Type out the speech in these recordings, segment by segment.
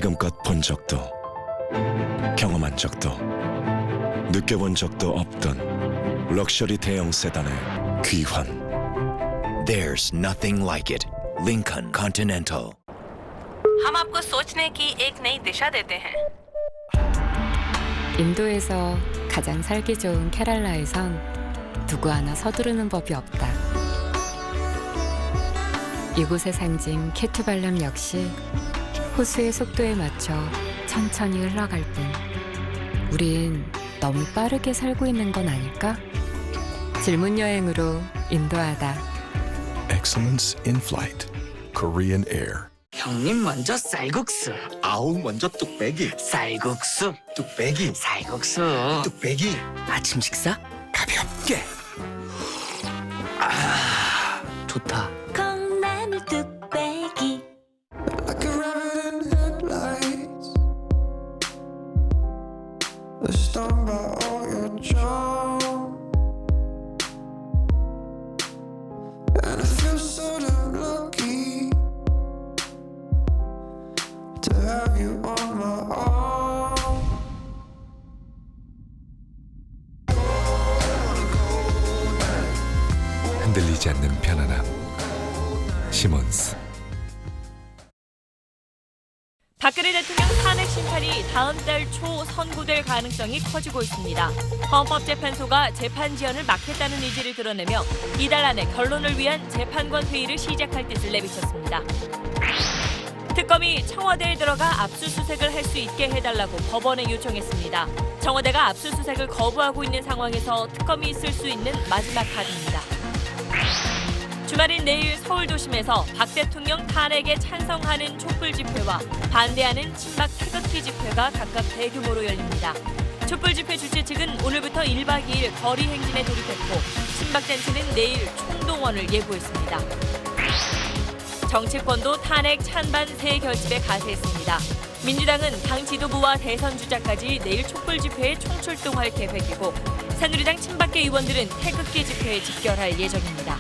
지금껏 본 적도 경험한 적도 느껴본 적도 없던 럭셔리 대형 세단의 귀환. There's nothing like it. Lincoln Continental. हम आपको सोचने की एक नई दिशा देते हैं. 인도에서 가장 살기 좋은 케랄라에선 누구 하나 서두르는 법이 없다. 이곳의 상징 케투발람 역시 호수의 속도에 맞춰 천천히 흘러갈 뿐 우린 너무 빠르게 살고 있는 건 아닐까? 질문 여행으로 인도하다. Excellence in flight. Korean Air. 형님 먼저 쌀국수. 아우 먼저 뚝배기. 쌀국수. 뚝배기. 쌀국수. 뚝배기. 아침 식사 가볍게. 아, 좋다. 콩나물 뚝배기. Like a rabbit in headlights. They're stung by all your charm. And I feel so damn lucky to have you on my arm. 흔들리지 않는 편안함. 시몬스. 박근혜 대통령 탄핵 심판이 다음 달 초 선고될 가능성이 커지고 있습니다. 헌법재판소가 재판 지연을 막겠다는 의지를 드러내며 이달 안에 결론을 위한 재판관 회의를 시작할 뜻을 내비쳤습니다. 특검이 청와대에 들어가 압수수색을 할 수 있게 해달라고 법원에 요청했습니다. 청와대가 압수수색을 거부하고 있는 상황에서 특검이 쓸 수 있는 마지막 카드입니다. 주말인 내일 서울 도심에서 박 대통령 탄핵에 찬성하는 촛불 집회와 반대하는 친박 태극기 집회가 각각 대규모로 열립니다. 촛불 집회 주최 측은 오늘부터 1박 2일 거리 행진에 돌입했고 친박단체는 내일 총동원을 예고했습니다. 정치권도 탄핵 찬반 새 결집에 가세했습니다. 민주당은 당 지도부와 대선 주자까지 내일 촛불 집회에 총출동할 계획이고 새누리당 친박계 의원들은 태극기 집회에 집결할 예정입니다.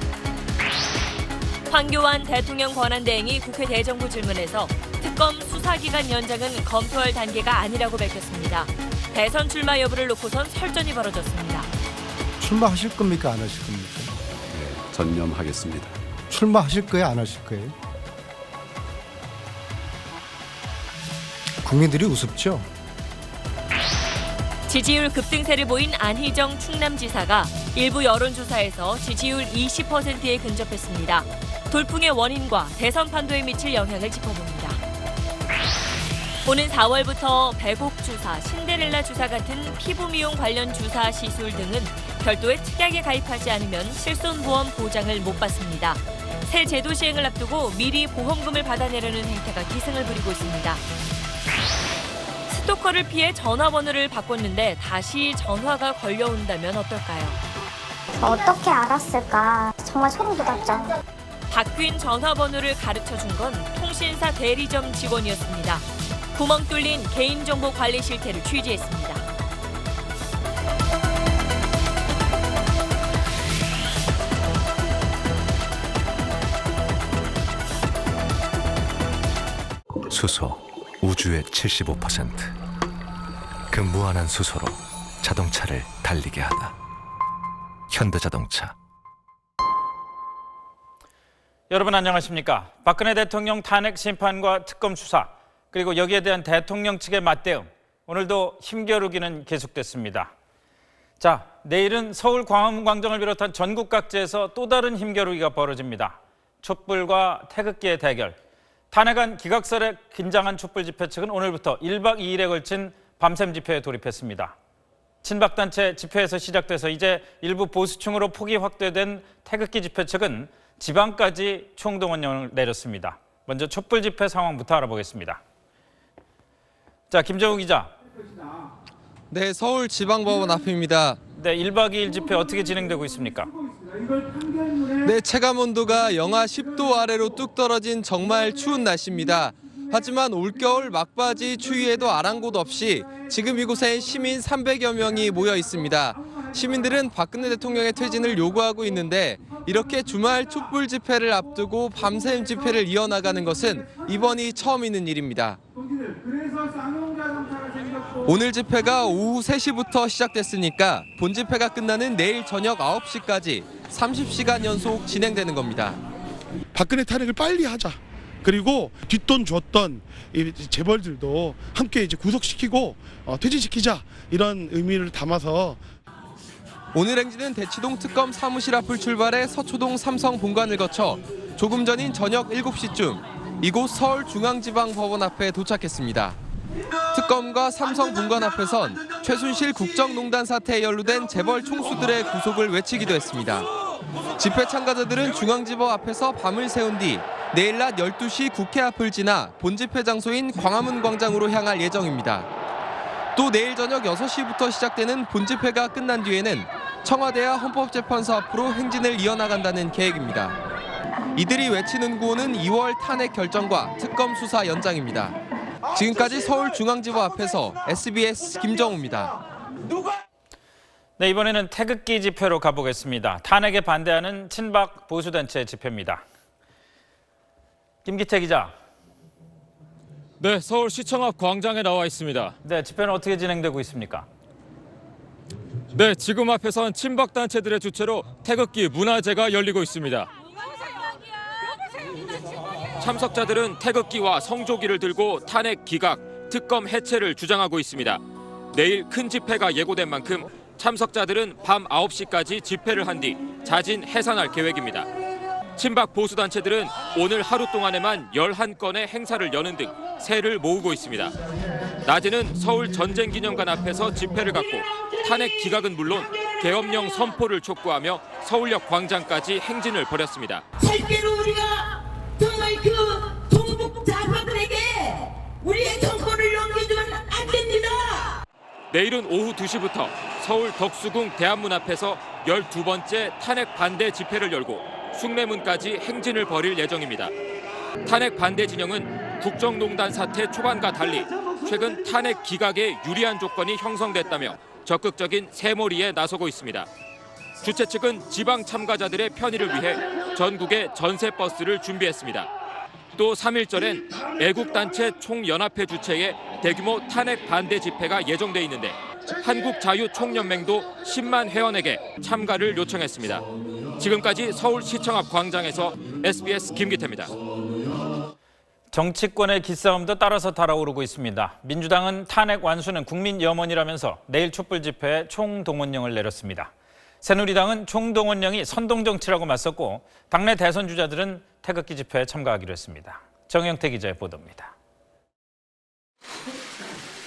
황교안 대통령 권한대행이 국회 대정부 질문에서 특검 수사기간 연장은 검토할 단계가 아니라고 밝혔습니다. 대선 출마 여부를 놓고선 설전이 벌어졌습니다. 출마하실 겁니까? 안 하실 겁니까? 네, 전념하겠습니다. 출마하실 거예요? 안 하실 거예요? 국민들이 우습죠? 지지율 급등세를 보인 안희정 충남지사가 일부 여론조사에서 지지율 20%에 근접했습니다. 돌풍의 원인과 대선 판도에 미칠 영향을 짚어봅니다. 오는 4월부터 배곡 주사, 신데렐라 주사 같은 피부 미용 관련 주사 시술 등은 별도의 특약에 가입하지 않으면 실손보험 보장을 못 받습니다. 새 제도 시행을 앞두고 미리 보험금을 받아내려는 행태가 기승을 부리고 있습니다. 스토커를 피해 전화번호를 바꿨는데 다시 전화가 걸려온다면 어떨까요? 어떻게 알았을까? 정말 소름 돋았죠. 바뀐 전화번호를 가르쳐준 건 통신사 대리점 직원이었습니다. 구멍 뚫린 개인정보 관리 실태를 취재했습니다. 수소, 우주의 75%. 그 무한한 수소로 자동차를 달리게 하다. 현대자동차. 여러분 안녕하십니까? 박근혜 대통령 탄핵 심판과 특검 수사 그리고 여기에 대한 대통령 측의 맞대응 오늘도 힘겨루기는 계속됐습니다. 자, 내일은 서울 광화문광장을 비롯한 전국 각지에서 또 다른 힘겨루기가 벌어집니다. 촛불과 태극기의 대결. 탄핵안 기각설에 긴장한 촛불 집회 측은 오늘부터 1박 2일에 걸친 밤샘 집회에 돌입했습니다. 친박단체 집회에서 시작돼서 이제 일부 보수층으로 폭이 확대된 태극기 집회 측은 지방까지 총동원령을 내렸습니다. 먼저 촛불 집회 상황부터 알아보겠습니다. 자, 김정우 기자. 네, 서울지방법원 앞입니다. 네, 1박 2일 집회 어떻게 진행되고 있습니까? 네, 체감온도가 영하 10도 아래로 뚝 떨어진 정말 추운 날씨입니다. 하지만 올겨울 막바지 추위에도 아랑곳 없이 지금 이곳에 시민 300여 명이 모여 있습니다. 시민들은 박근혜 대통령의 퇴진을 요구하고 있는데 이렇게 주말 촛불 집회를 앞두고 밤샘 집회를 이어나가는 것은 이번이 처음 있는 일입니다. 오늘 집회가 오후 3시부터 시작됐으니까 본 집회가 끝나는 내일 저녁 9시까지 30시간 연속 진행되는 겁니다. 박근혜 탄핵을 빨리 하자. 그리고 뒷돈 줬던 이 재벌들도 함께 이제 구속시키고 퇴진시키자, 이런 의미를 담아서 오늘 행진은 대치동 특검 사무실 앞을 출발해 서초동 삼성 본관을 거쳐 조금 전인 저녁 7시쯤 이곳 서울중앙지방법원 앞에 도착했습니다. 특검과 삼성 본관 앞에선 최순실 국정농단 사태에 연루된 재벌 총수들의 구속을 외치기도 했습니다. 집회 참가자들은 중앙지법 앞에서 밤을 새운 뒤 내일 낮 12시 국회 앞을 지나 본집회 장소인 광화문 광장으로 향할 예정입니다. 또 내일 저녁 6시부터 시작되는 본집회가 끝난 뒤에는 청와대와 헌법재판소 앞으로 행진을 이어나간다는 계획입니다. 이들이 외치는 구호는 2월 탄핵 결정과 특검 수사 연장입니다. 지금까지 서울중앙지법 앞에서 SBS 김정우입니다. 네, 이번에는 태극기 집회로 가보겠습니다. 탄핵에 반대하는 친박 보수단체 집회입니다. 김기태 기자. 네, 서울시청 앞 광장에 나와 있습니다. 네, 집회는 어떻게 진행되고 있습니까? 네, 지금 앞에선 친박 단체들의 주최로 태극기 문화제가 열리고 있습니다. 참석자들은 태극기와 성조기를 들고 탄핵 기각, 특검 해체를 주장하고 있습니다. 내일 큰 집회가 예고된 만큼 참석자들은 밤 9시까지 집회를 한 뒤 자진 해산할 계획입니다. 친박 보수단체들은 오늘 하루 동안에만 11건의 행사를 여는 등 세를 모으고 있습니다. 낮에는 서울 전쟁기념관 앞에서 집회를 갖고 탄핵 기각은 물론 계엄령 선포를 촉구하며 서울역 광장까지 행진을 벌였습니다. 절대로 우리가 정말 그 동북 좌파들에게 우리의 정권을 넘겨주면 안 됩니다. 내일은 오후 2시부터 서울 덕수궁 대한문 앞에서 12번째 탄핵 반대 집회를 열고 숭례문까지 행진을 벌일 예정입니다. 탄핵 반대 진영은 국정농단 사태 초반과 달리 최근 탄핵 기각에 유리한 조건이 형성됐다며 적극적인 새몰이에 나서고 있습니다. 주최 측은 지방 참가자들의 편의를 위해 전국에 전세버스를 준비했습니다. 또 3.1절엔 애국단체 총연합회 주최의 대규모 탄핵 반대 집회가 예정돼 있는데 한국자유총연맹도 10만 회원에게 참가를 요청했습니다. 지금까지 서울시청 앞 광장에서 SBS 김기태입니다. 정치권의 기싸움도 따라서 달아오르고 있습니다. 민주당은 탄핵 완수는 국민 염원이라면서 내일 촛불 집회에 총동원령을 내렸습니다. 새누리당은 총동원령이 선동정치라고 맞섰고 당내 대선 주자들은 태극기 집회에 참가하기로 했습니다. 정영태 기자의 보도입니다.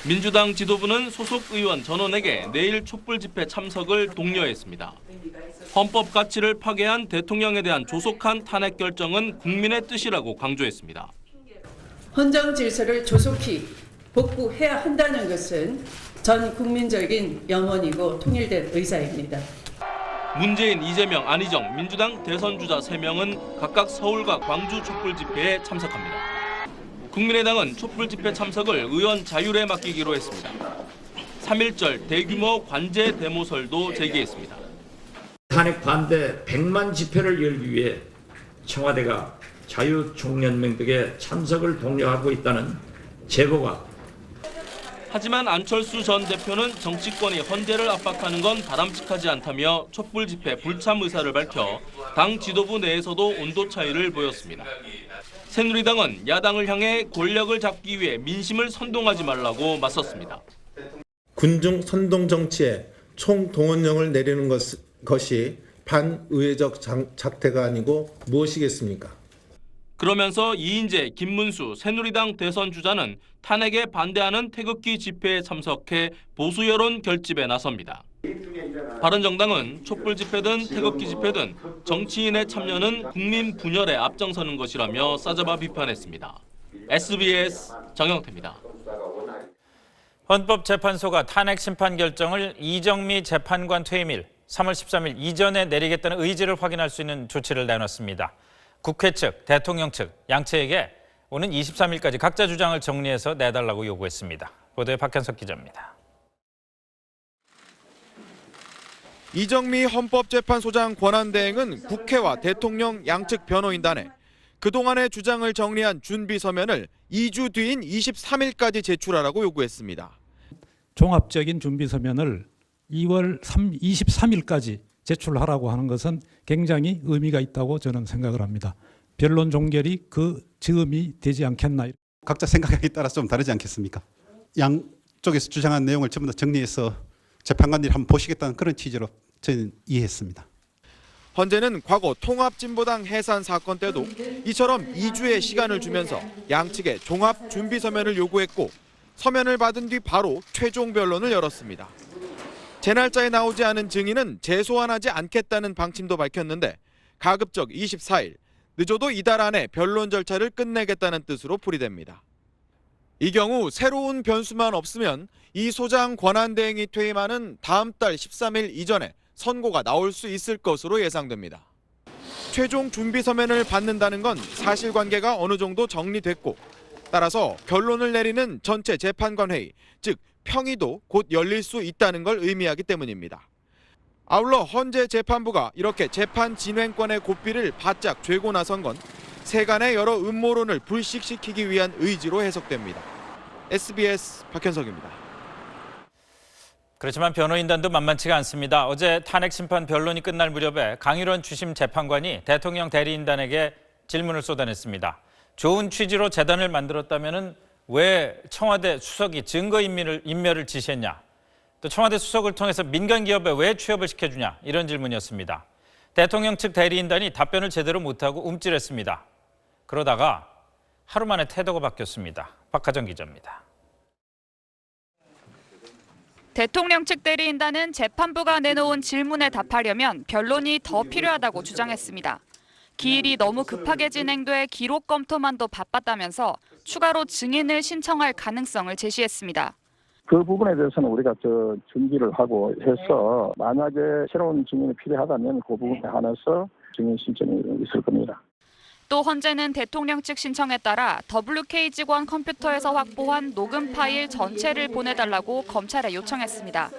민주당 지도부는 소속 의원 전원에게 내일 촛불 집회 참석을 독려했습니다. 헌법 가치를 파괴한 대통령에 대한 조속한 탄핵 결정은 국민의 뜻이라고 강조했습니다. 헌정 질서를 조속히 복구해야 한다는 것은 전 국민적인 염원이고 통일된 의사입니다. 문재인, 이재명, 안희정, 민주당 대선 주자 3명은 각각 서울과 광주 촛불 집회에 참석합니다. 국민의당은 촛불 집회 참석을 의원 자율에 맡기기로 했습니다. 3.1절 대규모 관제 데모설도 제기했습니다. 탄핵 반대 100만 집회를 열기 위해 청와대가 자유총연맹 등의 참석을 독려하고 있다는 제보가. 하지만 안철수 전 대표는 정치권이 헌재를 압박하는 건 바람직하지 않다며 촛불 집회 불참 의사를 밝혀 당 지도부 내에서도 온도 차이를 보였습니다. 새누리당은 야당을 향해 권력을 잡기 위해 민심을 선동하지 말라고 맞섰습니다. 군중 선동 정치에 총동원령을 내리는 것이 반의회적 작태가 아니고 무엇이겠습니까? 그러면서 이인재, 김문수 새누리당 대선 주자는 탄핵에 반대하는 태극기 집회에 참석해 보수 여론 결집에 나섭니다. 바른정당은 촛불 집회든 태극기 집회든 정치인의 참여는 국민 분열에 앞장서는 것이라며 싸잡아 비판했습니다. SBS 정영태입니다. 헌법재판소가 탄핵 심판 결정을 이정미 재판관 퇴임일 3월 13일 이전에 내리겠다는 의지를 확인할 수 있는 조치를 내놨습니다. 국회 측, 대통령 측 양측에게 오는 23일까지 각자 주장을 정리해서 내달라고 요구했습니다. 보도에 박현석 기자입니다. 이정미 헌법재판소장 권한대행은 국회와 대통령 양측 변호인단에 그동안의 주장을 정리한 준비 서면을 2주 뒤인 23일까지 제출하라고 요구했습니다. 종합적인 준비 서면을 2월 23일까지 제출하라고 하는 것은 굉장히 의미가 있다고 저는 생각을 합니다. 변론 종결이 그 즈음이 되지 않겠나. 각자 생각에 따라서 좀 다르지 않겠습니까? 양쪽에서 주장한 내용을 전부 다 정리해서 재판관들이 한번 보시겠다는 그런 취지로 저는 이해했습니다. 헌재는 과거 통합진보당 해산 사건 때도 이처럼 2주의 시간을 주면서 양측에 종합 준비 서면을 요구했고 서면을 받은 뒤 바로 최종 변론을 열었습니다. 재날짜에 나오지 않은 증인은 재소환하지 않겠다는 방침도 밝혔는데 가급적 24일, 늦어도 이달 안에 변론 절차를 끝내겠다는 뜻으로 풀이됩니다. 이 경우 새로운 변수만 없으면 이 소장 권한대행이 퇴임하는 다음 달 13일 이전에 선고가 나올 수 있을 것으로 예상됩니다. 최종 준비 서면을 받는다는 건 사실관계가 어느 정도 정리됐고 따라서 결론을 내리는 전체 재판관 회의, 즉 평의도 곧 열릴 수 있다는 걸 의미하기 때문입니다. 아울러 헌재 재판부가 이렇게 재판 진행권의 고삐를 바짝 쥐고 나선 건 세간의 여러 음모론을 불식시키기 위한 의지로 해석됩니다. SBS 박현석입니다. 그렇지만 변호인단도 만만치가 않습니다. 어제 탄핵 심판 변론이 끝날 무렵에 강일원 주심 재판관이 대통령 대리인단에게 질문을 쏟아냈습니다. 좋은 취지로 재단을 만들었다면 왜 청와대 수석이 증거인멸을 지시했냐? 또 청와대 수석을 통해서 민간 기업에 왜 취업을 시켜주냐? 이런 질문이었습니다. 대통령 측 대리인단이 답변을 제대로 못하고 움찔했습니다. 그러다가 하루 만에 태도가 바뀌었습니다. 박하정 기자입니다. 대통령 측 대리인단은 재판부가 내놓은 질문에 답하려면 변론이 더 필요하다고 주장했습니다. 기일이 너무 급하게 진행돼 기록 검토만도 바빴다면서 추가로 증인을 신청할 가능성을 제시했습니다. 그 부분에 대해서는 우리가 준비를 하고 해서 만약에 새로운 증인이 필요하다면 그 부분에 한해서 증인 신청이 있을 겁니다. 또 헌재는 대통령 측 신청에 따라 WK직원 컴퓨터에서 확보한 녹음 파일 전체를 보내달라고 검찰에 요청했습니다.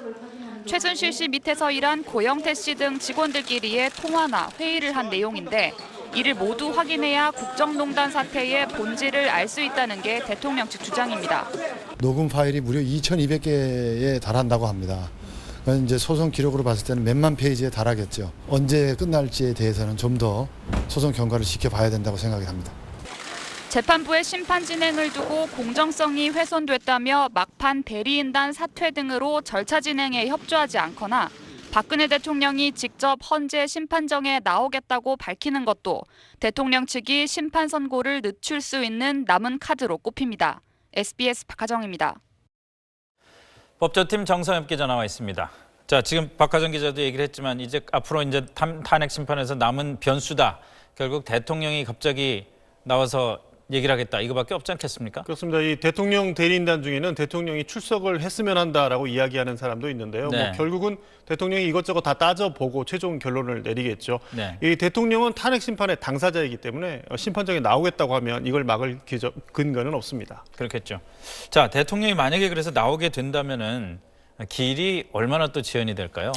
최순실 씨 밑에서 일한 고영태 씨 등 직원들끼리의 통화나 회의를 한 내용인데 이를 모두 확인해야 국정농단 사태의 본질을 알 수 있다는 게 대통령 측 주장입니다. 녹음 파일이 무려 2,200개에 달한다고 합니다. 이제 소송 기록으로 봤을 때는 몇만 페이지에 달하겠죠. 언제 끝날지에 대해서는 좀 더 소송 경과를 지켜봐야 된다고 생각합니다. 재판부의 심판 진행을 두고 공정성이 훼손됐다며 막판 대리인단 사퇴 등으로 절차 진행에 협조하지 않거나 박근혜 대통령이 직접 헌재 심판정에 나오겠다고 밝히는 것도 대통령 측이 심판 선고를 늦출 수 있는 남은 카드로 꼽힙니다. SBS 박하정입니다. 법조팀 정성엽 기자 나와 있습니다. 자, 지금 박하정 기자도 얘기를 했지만 이제 앞으로 이제 탄핵 심판에서 남은 변수다. 결국 대통령이 갑자기 나와서 얘기를 하겠다. 이거밖에 없지 않겠습니까? 그렇습니다. 이 대통령 대리인단 중에는 대통령이 출석을 했으면 한다라고 이야기하는 사람도 있는데요. 네. 뭐 결국은 대통령이 이것저것 다 따져보고 최종 결론을 내리겠죠. 네. 이 대통령은 탄핵 심판의 당사자이기 때문에 심판정에 나오겠다고 하면 이걸 막을 근거는 없습니다. 그렇겠죠. 자, 대통령이 만약에 그래서 나오게 된다면은 길이 얼마나 또 지연이 될까요?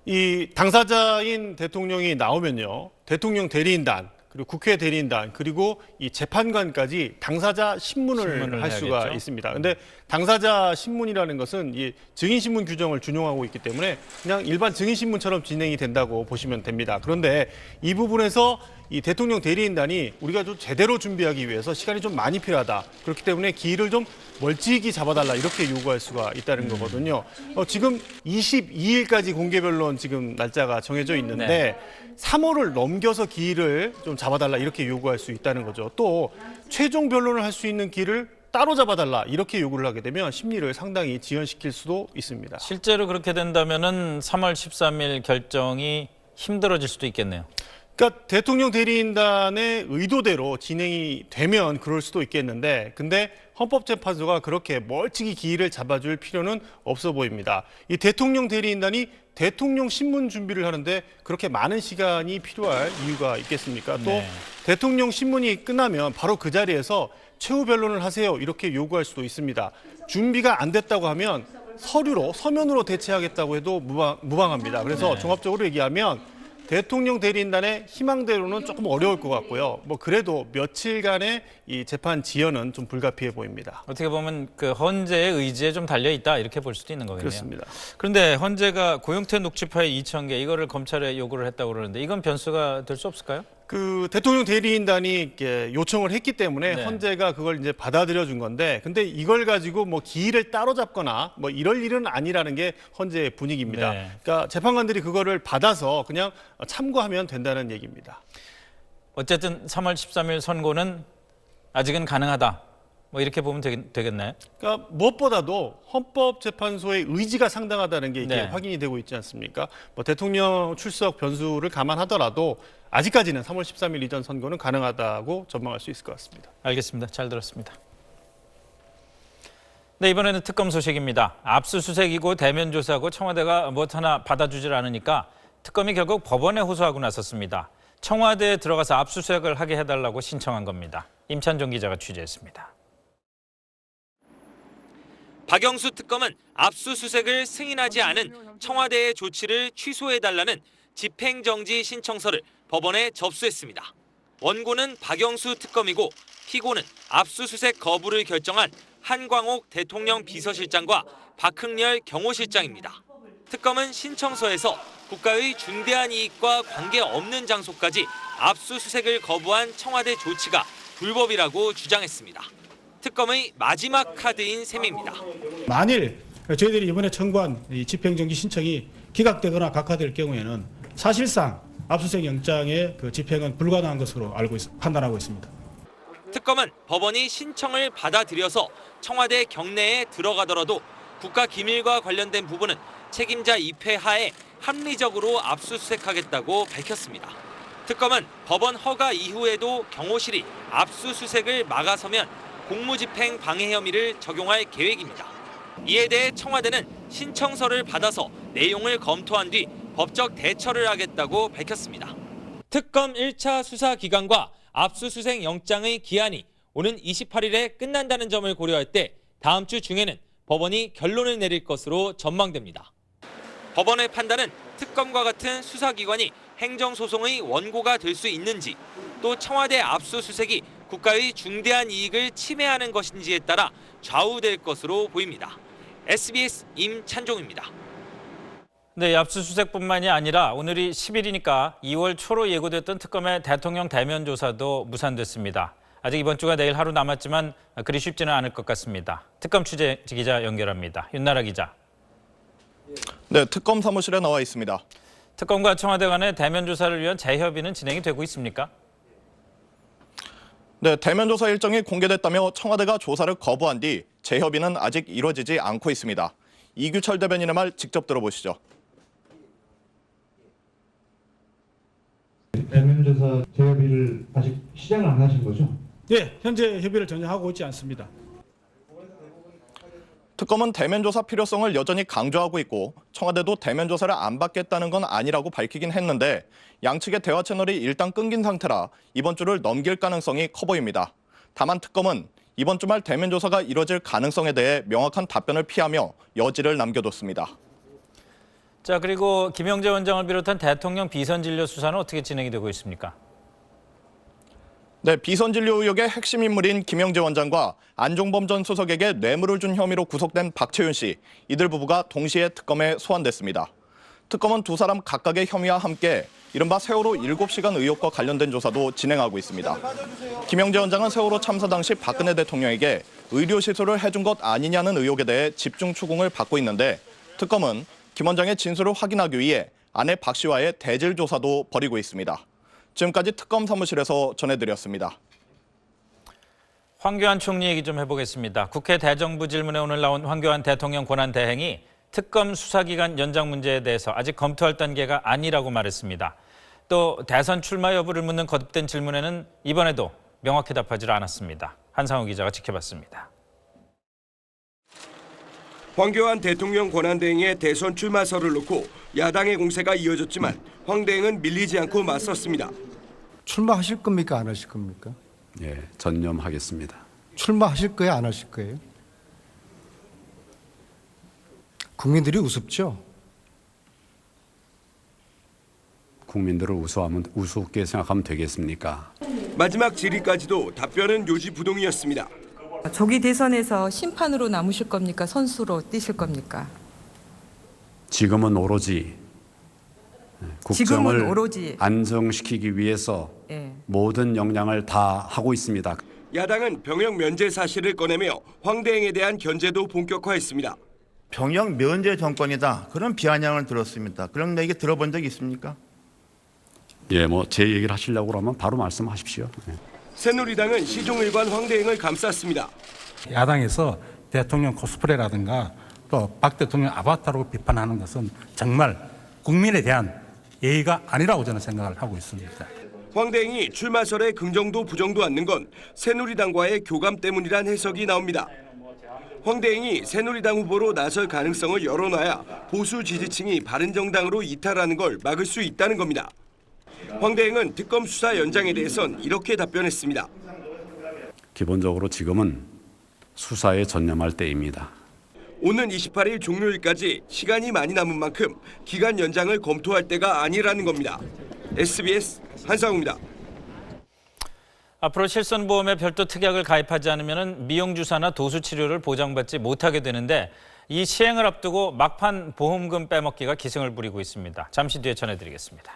이 당사자인 대통령이 나오면요. 대통령 대리인단 그리고 국회 대리인단 그리고 이 재판관까지 당사자 신문을 할 수가 해야겠죠? 있습니다. 그런데 당사자 신문이라는 것은 이 증인 신문 규정을 준용하고 있기 때문에 그냥 일반 증인 신문처럼 진행이 된다고 보시면 됩니다. 그런데 이 부분에서 이 대통령 대리인단이 우리가 좀 제대로 준비하기 위해서 시간이 좀 많이 필요하다. 그렇기 때문에 기일을 좀 멀찍이 잡아달라 이렇게 요구할 수가 있다는 거거든요. 지금 22일까지 공개 변론 지금 날짜가 정해져 있는데 네. 3월을 넘겨서 기일을 좀 잡아달라 이렇게 요구할 수 있다는 거죠. 또 최종 변론을 할 수 있는 기일을 따로 잡아달라 이렇게 요구를 하게 되면 심리를 상당히 지연시킬 수도 있습니다. 실제로 그렇게 된다면은 3월 13일 결정이 힘들어질 수도 있겠네요. 그러니까 대통령 대리인단의 의도대로 진행이 되면 그럴 수도 있겠는데 근데 헌법재판소가 그렇게 멀찍이 기일을 잡아줄 필요는 없어 보입니다. 이 대통령 대리인단이 대통령 신문 준비를 하는데 그렇게 많은 시간이 필요할 이유가 있겠습니까? 또 네. 대통령 신문이 끝나면 바로 그 자리에서 최후 변론을 하세요 이렇게 요구할 수도 있습니다. 준비가 안 됐다고 하면 서면으로 대체하겠다고 해도 무방합니다. 그래서 네. 종합적으로 얘기하면 대통령 대리인단의 희망대로는 조금 어려울 것 같고요. 뭐 그래도 며칠간의 이 재판 지연은 좀 불가피해 보입니다. 어떻게 보면 그 헌재의 의지에 좀 달려 있다 이렇게 볼 수도 있는 거겠네요. 그렇습니다. 그런데 헌재가 고용태 녹취 파일 2,000개 이거를 검찰에 요구를 했다고 그러는데 이건 변수가 될 수 없을까요? 그 대통령 대리인단이 이렇게 요청을 했기 때문에 네. 헌재가 그걸 이제 받아들여 준 건데, 근데 이걸 가지고 뭐 기일을 따로 잡거나 뭐 이럴 일은 아니라는 게 헌재의 분위기입니다. 네. 그러니까 재판관들이 그거를 받아서 그냥 참고하면 된다는 얘기입니다. 어쨌든 3월 13일 선고는 아직은 가능하다. 뭐 이렇게 보면 되겠나요? 그러니까 무엇보다도 헌법재판소의 의지가 상당하다는 게 이게 네. 확인이 되고 있지 않습니까? 뭐 대통령 출석 변수를 감안하더라도 아직까지는 3월 13일 이전 선고는 가능하다고 전망할 수 있을 것 같습니다. 알겠습니다. 잘 들었습니다. 네, 이번에는 특검 소식입니다. 압수수색이고 대면 조사고 청와대가 무엇 하나 받아주질 않으니까 특검이 결국 법원에 호소하고 나섰습니다. 청와대에 들어가서 압수수색을 하게 해달라고 신청한 겁니다. 임찬종 기자가 취재했습니다. 박영수 특검은 압수수색을 승인하지 않은 청와대의 조치를 취소해달라는 집행정지 신청서를 법원에 접수했습니다. 원고는 박영수 특검이고 피고는 압수수색 거부를 결정한 한광옥 대통령 비서실장과 박흥렬 경호실장입니다. 특검은 신청서에서 국가의 중대한 이익과 관계없는 장소까지 압수수색을 거부한 청와대 조치가 불법이라고 주장했습니다. 특검의 마지막 카드인 셈입니다. 만일 저희들이 이번에 청구한 이 집행정지 신청이 기각되거나 각하될 경우에는 사실상 압수수색 영장의 그 집행은 불가능한 것으로 판단하고 있습니다. 특검은 법원이 신청을 받아들여서 청와대 경내에 들어가더라도 국가기밀과 관련된 부분은 책임자 입회 하에 합리적으로 압수수색하겠다고 밝혔습니다. 특검은 법원 허가 이후에도 경호실이 압수수색을 막아서면 공무집행 방해 혐의를 적용할 계획입니다. 이에 대해 청와대는 신청서를 받아서 내용을 검토한 뒤 법적 대처를 하겠다고 밝혔습니다. 특검 1차 수사 기간과 압수수색 영장의 기한이 오는 28일에 끝난다는 점을 고려할 때 다음 주 중에는 법원이 결론을 내릴 것으로 전망됩니다. 법원의 판단은 특검과 같은 수사기관이 행정소송의 원고가 될 수 있는지, 또 청와대 압수수색이 국가의 중대한 이익을 침해하는 것인지에 따라 좌우될 것으로 보입니다. SBS 임찬종입니다. 네, 압수수색뿐만이 아니라 오늘이 10일이니까 2월 초로 예고됐던 특검의 대통령 대면 조사도 무산됐습니다. 아직 이번 주가 내일 하루 남았지만 그리 쉽지는 않을 것 같습니다. 특검 취재 기자 연결합니다. 윤나라 기자. 네, 특검 사무실에 나와 있습니다. 특검과 청와대 간의 대면 조사를 위한 재협의는 진행이 되고 있습니까? 네, 대면 조사 일정이 공개됐다며 청와대가 조사를 거부한 뒤 재협의는 아직 이루어지지 않고 있습니다. 이규철 대변인의 말 직접 들어보시죠. 대면 조사 재협의를 아직 시작을 안 하신 거죠? 네, 현재 협의를 전혀 하고 있지 않습니다. 특검은 대면 조사 필요성을 여전히 강조하고 있고 청와대도 대면 조사를 안 받겠다는 건 아니라고 밝히긴 했는데 양측의 대화 채널이 일단 끊긴 상태라 이번 주를 넘길 가능성이 커 보입니다. 다만 특검은 이번 주말 대면 조사가 이뤄질 가능성에 대해 명확한 답변을 피하며 여지를 남겨뒀습니다. 자, 그리고 김영재 원장을 비롯한 대통령 비선진료 수사는 어떻게 진행이 되고 있습니까? 네, 비선진료 의혹의 핵심 인물인 김영재 원장과 안종범 전 수석에게 뇌물을 준 혐의로 구속된 박채윤 씨, 이들 부부가 동시에 특검에 소환됐습니다. 특검은 두 사람 각각의 혐의와 함께 이른바 세월호 7시간 의혹과 관련된 조사도 진행하고 있습니다. 김영재 원장은 세월호 참사 당시 박근혜 대통령에게 의료 시술을 해준 것 아니냐는 의혹에 대해 집중 추궁을 받고 있는데 특검은 김 원장의 진술을 확인하기 위해 아내 박 씨와의 대질 조사도 벌이고 있습니다. 지금까지 특검 사무실에서 전해드렸습니다. 황교안 총리 얘기 좀 해보겠습니다. 국회 대정부 질문에 오늘 나온 황교안 대통령 권한대행이 특검 수사기간 연장 문제에 대해서 아직 검토할 단계가 아니라고 말했습니다. 또 대선 출마 여부를 묻는 거듭된 질문에는 이번에도 명확히 답하지 않았습니다. 한상우 기자가 지켜봤습니다. 황교안 대통령 권한대행의 대선 출마설을 놓고 야당의 공세가 이어졌지만 황 대행은 밀리지 않고 맞섰습니다. 출마하실 겁니까? 안 하실 겁니까? 예, 전념하겠습니다. 출마하실 거예요? 안 하실 거예요? 국민들이 우습죠? 국민들을 우습게 생각하면 되겠습니까? 마지막 질의까지도 답변은 요지부동이었습니다. 조기 대선에서 심판으로 남으실 겁니까? 선수로 뛰실 겁니까? 지금은 오로지 국정을 지금은 오로지. 안정시키기 위해서 예. 모든 역량을 다 하고 있습니다. 야당은 병역 면제 사실을 꺼내며 황대행에 대한 견제도 본격화했습니다. 병역 면제 정권이다. 그런 비아냥을 들었습니다. 그런 얘기 들어본 적 있습니까? 예, 뭐 제 얘기를 하시려고 그러면 바로 말씀하십시오. 예. 새누리당은 시종일관 황대행을 감쌌습니다. 야당에서 대통령 코스프레라든가 또 박 대통령 아바타로 비판하는 것은 정말 국민에 대한 예의가 아니라고 저는 생각을 하고 있습니다. 황대행이 출마설에 긍정도 부정도 않는 건 새누리당과의 교감 때문이란 해석이 나옵니다. 황대행이 새누리당 후보로 나설 가능성을 열어놔야 보수 지지층이 바른정당으로 이탈하는 걸 막을 수 있다는 겁니다. 황대행은 특검 수사 연장에 대해선 이렇게 답변했습니다. 기본적으로 지금은 수사에 전념할 때입니다. 오는 28일 종료일까지 시간이 많이 남은 만큼 기간 연장을 검토할 때가 아니라는 겁니다. SBS 한상우입니다. 앞으로 실손보험에 별도 특약을 가입하지 않으면 미용주사나 도수치료를 보장받지 못하게 되는데 이 시행을 앞두고 막판 보험금 빼먹기가 기승을 부리고 있습니다. 잠시 뒤에 전해드리겠습니다.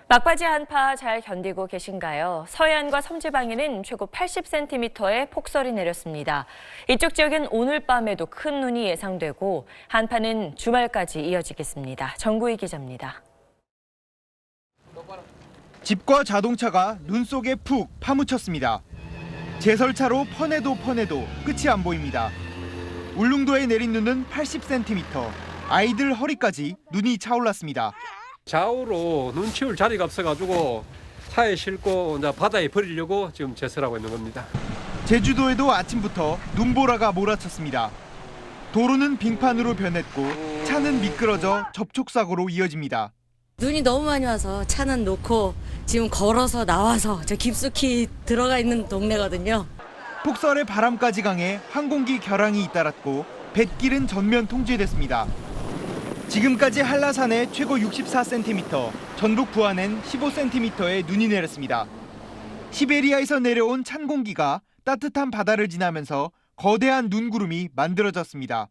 막바지 한파 잘 견디고 계신가요? 서해안과 섬지방에는 최고 80cm의 폭설이 내렸습니다. 이쪽 지역엔 오늘 밤에도 큰 눈이 예상되고 한파는 주말까지 이어지겠습니다. 정구희 기자입니다. 집과 자동차가 눈 속에 푹 파묻혔습니다. 제설차로 퍼내도 끝이 안 보입니다. 울릉도에 내린 눈은 80cm, 아이들 허리까지 눈이 차올랐습니다. 좌우로 눈 치울 자리가 없어가지고 차에 싣고 이제 바다에 버리려고 지금 제설하고 있는 겁니다. 제주도에도 아침부터 눈보라가 몰아쳤습니다. 도로는 빙판으로 변했고 차는 미끄러져 접촉사고로 이어집니다. 눈이 너무 많이 와서 차는 놓고 지금 걸어서 나와서 저 깊숙이 들어가 있는 동네거든요. 폭설에 바람까지 강해 항공기 결항이 잇따랐고 뱃길은 전면 통제됐습니다. 지금까지 한라산에 최고 64cm, 전북 부안엔 15cm의 눈이 내렸습니다. 시베리아에서 내려온 찬 공기가 따뜻한 바다를 지나면서 거대한 눈구름이 만들어졌습니다.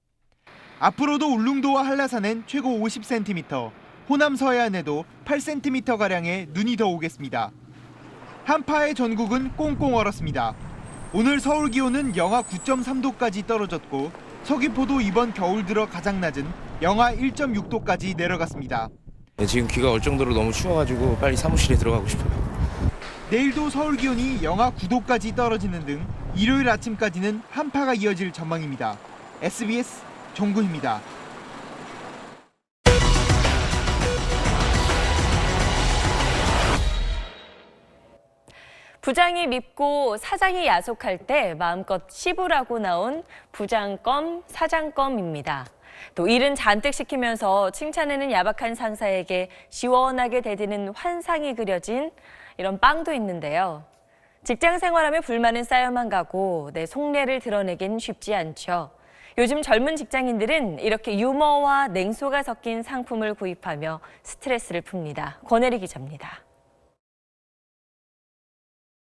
앞으로도 울릉도와 한라산엔 최고 50cm, 호남 서해안에도 8cm가량의 눈이 더 오겠습니다. 한파의 전국은 꽁꽁 얼었습니다. 오늘 서울 기온은 영하 9.3도까지 떨어졌고 서귀포도 이번 겨울 들어 가장 낮은 영하 1.6도까지 내려갔습니다. 지금 귀가 얼 정도로 너무 추워가지고 빨리 사무실에 들어가고 싶어요. 내일도 서울 기온이 영하 9도까지 떨어지는 등 일요일 아침까지는 한파가 이어질 전망입니다. SBS 정구희입니다. 부장이 밉고 사장이 야속할 때 마음껏 씹으라고 나온 부장껌, 사장껌입니다. 또 일은 잔뜩 시키면서 칭찬하는 야박한 상사에게 시원하게 대드는 환상이 그려진 이런 빵도 있는데요. 직장 생활하며 불만은 쌓여만 가고 내 속내를 드러내긴 쉽지 않죠. 요즘 젊은 직장인들은 이렇게 유머와 냉소가 섞인 상품을 구입하며 스트레스를 풉니다. 권혜리 기자입니다.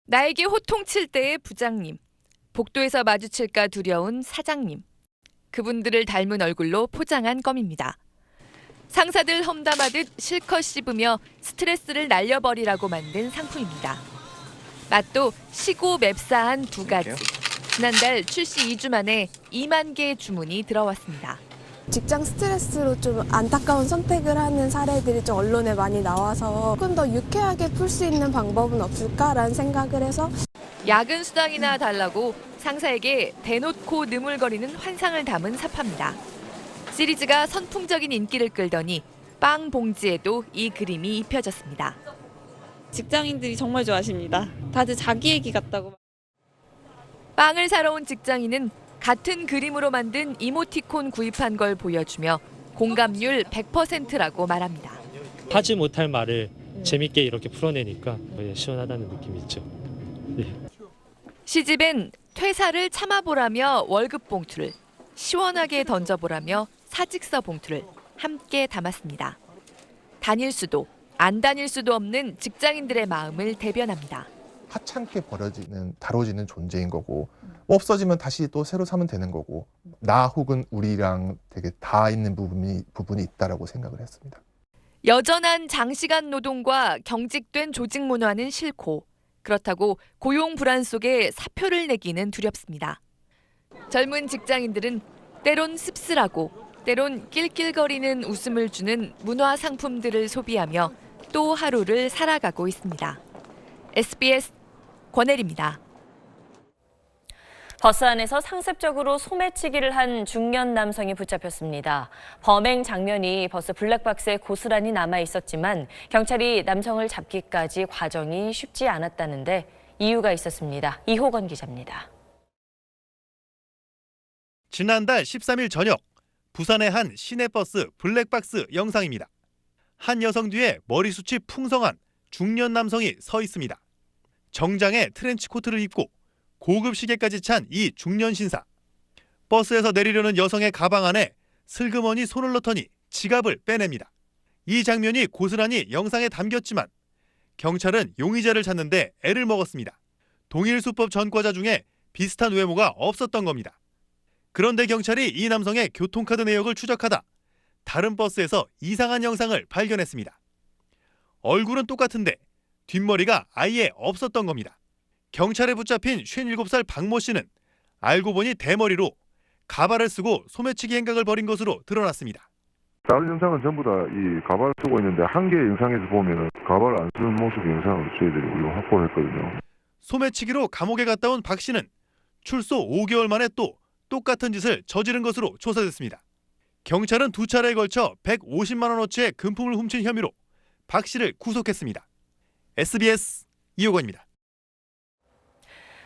나에게 호통칠 때의 부장님, 복도에서 마주칠까 두려운 사장님. 그분들을 닮은 얼굴로 포장한 껌입니다. 상사들 험담하듯 실컷 씹으며 스트레스를 날려버리라고 만든 상품입니다. 맛도 시고 맵싸한 두 가지. 지난달 출시 2주 만에 2만 개의 주문이 들어왔습니다. 직장 스트레스로 좀 안타까운 선택을 하는 사례들이 좀 언론에 많이 나와서 조금 더 유쾌하게 풀 수 있는 방법은 없을까라는 생각을 해서 야근 수당이나 달라고 상사에게 대놓고 느물거리는 환상을 담은 사파입니다. 시리즈가 선풍적인 인기를 끌더니 빵 봉지에도 이 그림이 입혀졌습니다. 직장인들이 정말 좋아하십니다. 다들 자기 얘기 같다고. 빵을 사러 온 직장인은 같은 그림으로 만든 이모티콘 구입한 걸 보여주며 공감률 100%라고 말합니다. 하지 못할 말을 재밌게 이렇게 풀어내니까 시원하다는 느낌이 있죠. 시집엔 퇴사를 참아보라며 월급 봉투를, 시원하게 던져보라며 사직서 봉투를 함께 담았습니다. 다닐 수도 안 다닐 수도 없는 직장인들의 마음을 대변합니다. 하찮게 다뤄지는 존재인 거고 없어지면 다시 또 새로 사면 되는 거고 나 혹은 우리랑 되게 다 있는 부분이 있다라고 생각을 했습니다. 여전한 장시간 노동과 경직된 조직 문화는 싫고 그렇다고 고용 불안 속에 사표를 내기는 두렵습니다. 젊은 직장인들은 때론 씁쓸하고 때론 낄낄거리는 웃음을 주는 문화 상품들을 소비하며 또 하루를 살아가고 있습니다. SBS 권혜리입니다. 버스 안에서 상습적으로 소매치기를 한 중년 남성이 붙잡혔습니다. 범행 장면이 버스 블랙박스에 고스란히 남아 있었지만 경찰이 남성을 잡기까지 과정이 쉽지 않았다는데 이유가 있었습니다. 이호건 기자입니다. 지난달 13일 저녁 부산의 한 시내버스 블랙박스 영상입니다. 한 여성 뒤에 머리숱이 풍성한 중년 남성이 서 있습니다. 정장에 트렌치코트를 입고 고급 시계까지 찬 이 중년 신사. 버스에서 내리려는 여성의 가방 안에 슬그머니 손을 넣더니 지갑을 빼냅니다. 이 장면이 고스란히 영상에 담겼지만 경찰은 용의자를 찾는데 애를 먹었습니다. 동일 수법 전과자 중에 비슷한 외모가 없었던 겁니다. 그런데 경찰이 이 남성의 교통카드 내역을 추적하다 다른 버스에서 이상한 영상을 발견했습니다. 얼굴은 똑같은데 뒷머리가 아예 없었던 겁니다. 경찰에 붙잡힌 57살 박모 씨는 알고 보니 대머리로 가발을 쓰고 소매치기 행각을 벌인 것으로 드러났습니다. 다른 영상은 전부 다 이 가발을 쓰고 있는데 한 개의 영상에서 보면 가발을 안 쓰는 모습의 영상을 저희들이 우리가 확보를 했거든요. 소매치기로 감옥에 갔다 온 박 씨는 출소 5개월 만에 또 똑같은 짓을 저지른 것으로 조사됐습니다. 경찰은 두 차례에 걸쳐 150만 원어치의 금품을 훔친 혐의로 박 씨를 구속했습니다. SBS 이호건입니다.